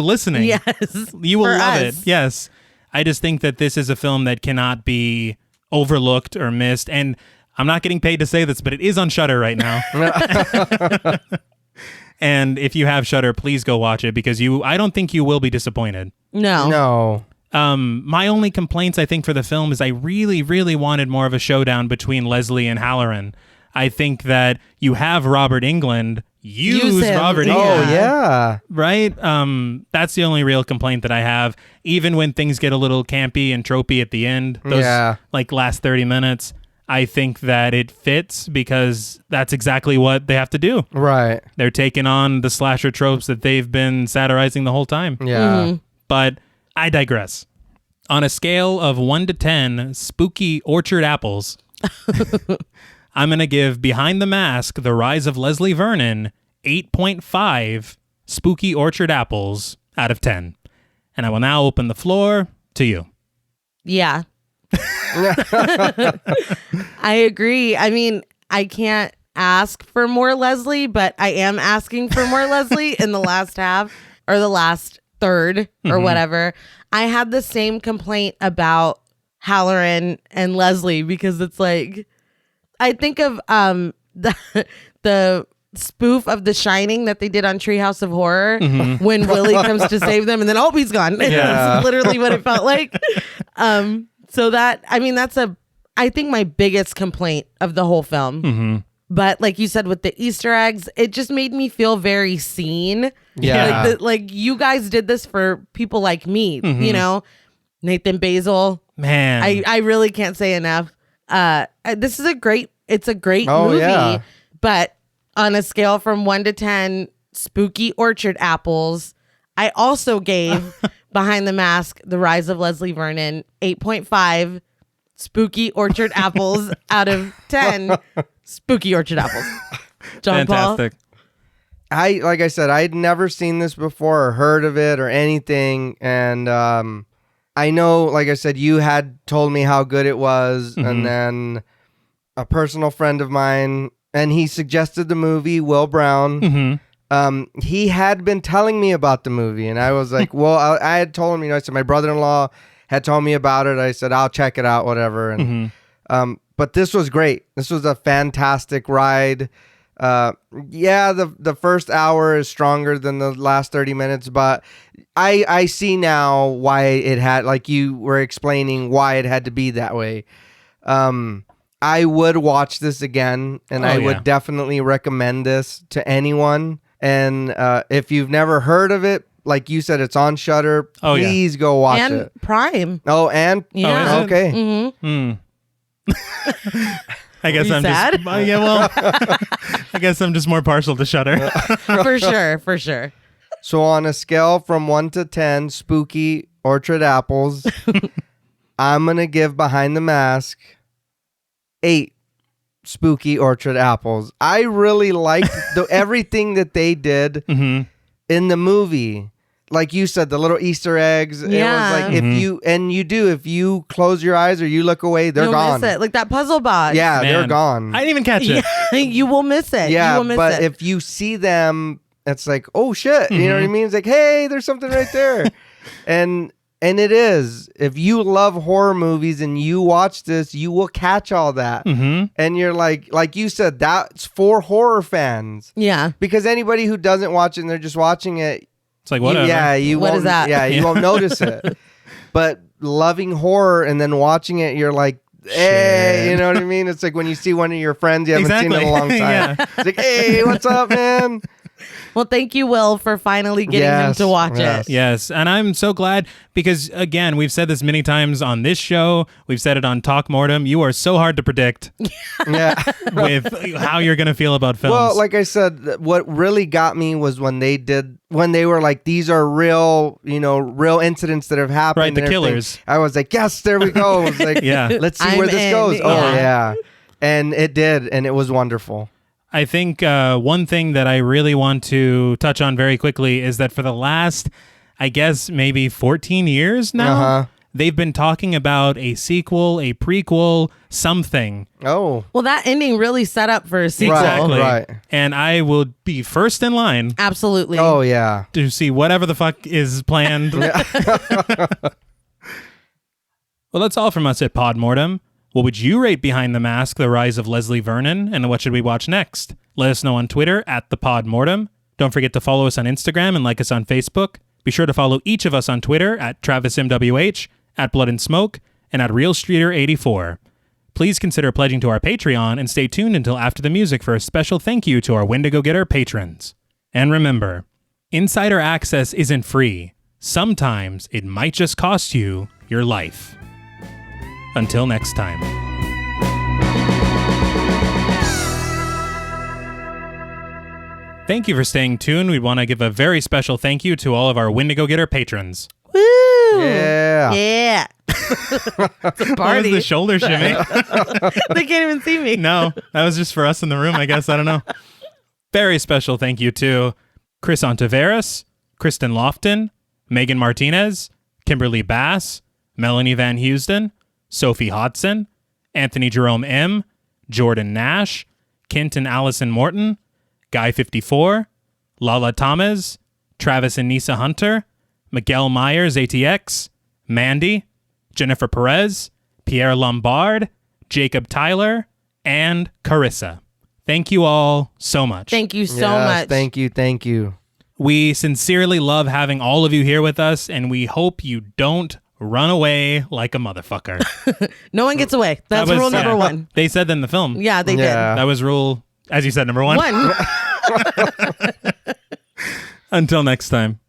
listening. Yes. You will For love us. it. Yes. I just think that this is a film that cannot be overlooked or missed. And I'm not getting paid to say this, but it is on Shudder right now. And if you have Shudder, please go watch it because I don't think you will be disappointed. No. My only complaints, I think, for the film is I really, really wanted more of a showdown between Leslie and Halloran. I think that you have Robert Englund. Use him. Robert Yeah. Englund. Oh, yeah. Right? That's the only real complaint that I have. Even when things get a little campy and tropey at the end, those last 30 minutes, I think that it fits because that's exactly what they have to do. Right. They're taking on the slasher tropes that they've been satirizing the whole time. Yeah. Mm-hmm. But I digress. On a scale of 1 to 10 spooky orchard apples, I'm going to give Behind the Mask, The Rise of Leslie Vernon, 8.5 spooky orchard apples out of 10. And I will now open the floor to you. Yeah. I agree. I mean, I can't ask for more Leslie, but I am asking for more Leslie in the last half or the last third or whatever. I had the same complaint about Halloran and Leslie because it's like, I think of the spoof of The Shining that they did on Treehouse of Horror when Willie comes to save them and then he's gone. That's literally what it felt like. So that, I mean, I think my biggest complaint of the whole film. But like you said, with the Easter eggs, it just made me feel very seen. Yeah. Like you guys did this for people like me, you know, Nathan Basil. Man. I really can't say enough. This is a great movie. Yeah. But on a scale from 1 to 10 spooky orchard apples, I also gave Behind the Mask, The Rise of Leslie Vernon, 8.5 spooky orchard apples out of 10 spooky orchard apples. John Fantastic. Paul? Like I said, I'd never seen this before or heard of it or anything. And I know, like I said, you had told me how good it was. And then a personal friend of mine, and he suggested the movie, Will Brown. He had been telling me about the movie, and I was like, well, I had told him, I said, my brother-in-law had told me about it. I said, I'll check it out, whatever. And, but this was great. This was a fantastic ride. The first hour is stronger than the last 30 minutes, but I see now why it had, like you were explaining, why it had to be that way. I would watch this again, and I would definitely recommend this to anyone. And if you've never heard of it, like you said, it's on Shudder. Please go watch and it. Prime. Oh, and okay. I guess I'm sad? just I guess I'm just more partial to Shudder. For sure. So on a scale from 1 to 10 spooky orchard apples, I'm gonna give Behind the Mask 8 spooky orchard apples. I really liked everything that they did in the movie. like you said, the little Easter eggs. Yeah. It was like if you close your eyes or you look away, they're You'll gone. miss it. Like that puzzle box. Yeah, Man, they're gone. I didn't even catch it. You will miss it. Yeah, you will miss but it. if you see them, it's like, oh shit, you know what I mean? It's like, hey, there's something right there, and it is. If you love horror movies and you watch this, you will catch all that, and you're like you said, that's for horror fans. Yeah, because anybody who doesn't watch it and they're just watching it, it's like whatever. What is that? Yeah, you won't notice it. But loving horror and then watching it, you're like, hey, you know what I mean? It's like when you see one of your friends you haven't seen in a long time. Yeah. It's like, hey, what's up, man? Well, thank you, Will, for finally getting him to watch it. Yes, and I'm so glad because, again, we've said this many times on this show. We've said it on Talk Mortem. You are so hard to predict with how you're going to feel about films. Well, like I said, what really got me was when they were like, these are real, real incidents that have happened. Right, the killers. I was like, yes, there we go. I was like, let's see where this goes. Yeah. Oh, yeah. And it did, and it was wonderful. I think one thing that I really want to touch on very quickly is that for the last, I guess, maybe 14 years now, they've been talking about a sequel, a prequel, something. Oh. Well, that ending really set up for a sequel. Exactly. Right. And I will be first in line. Absolutely. Oh, yeah. To see whatever the fuck is planned. Well, that's all from us at Pod Mortem. What would you rate Behind the Mask, The Rise of Leslie Vernon, and what should we watch next? Let us know on Twitter at @thepodmortem. Don't forget to follow us on Instagram and like us on Facebook. Be sure to follow each of us on Twitter at TravisMWH, at Blood and Smoke, and at RealStreeter84. Please consider pledging to our Patreon and stay tuned until after the music for a special thank you to our Wendigo Getter patrons. And remember, insider access isn't free. Sometimes it might just cost you your life. Until next time. Thank you for staying tuned. We want to give a very special thank you to all of our Wendigo Getter patrons. Woo! Yeah. Yeah. It's a That party. was the shoulder shimmy. They can't even see me. No, that was just for us in the room, I guess. I don't know. Very special thank you to Chris Ontiveros, Kristen Lofton, Megan Martinez, Kimberly Bass, Melanie Van Houston, Sophie Hodson, Anthony Jerome M., Jordan Nash, Kent and Allison Morton, Guy 54, Lala Thomas, Travis and Nisa Hunter, Miguel Myers ATX, Mandy, Jennifer Perez, Pierre Lombard, Jacob Tyler, and Carissa. Thank you all so much. Thank you so much. Thank you. We sincerely love having all of you here with us, and we hope you don't run away like a motherfucker. No one gets away. That's rule number one. They said that in the film. Yeah, they did. That was rule, as you said, number one. One. Until next time.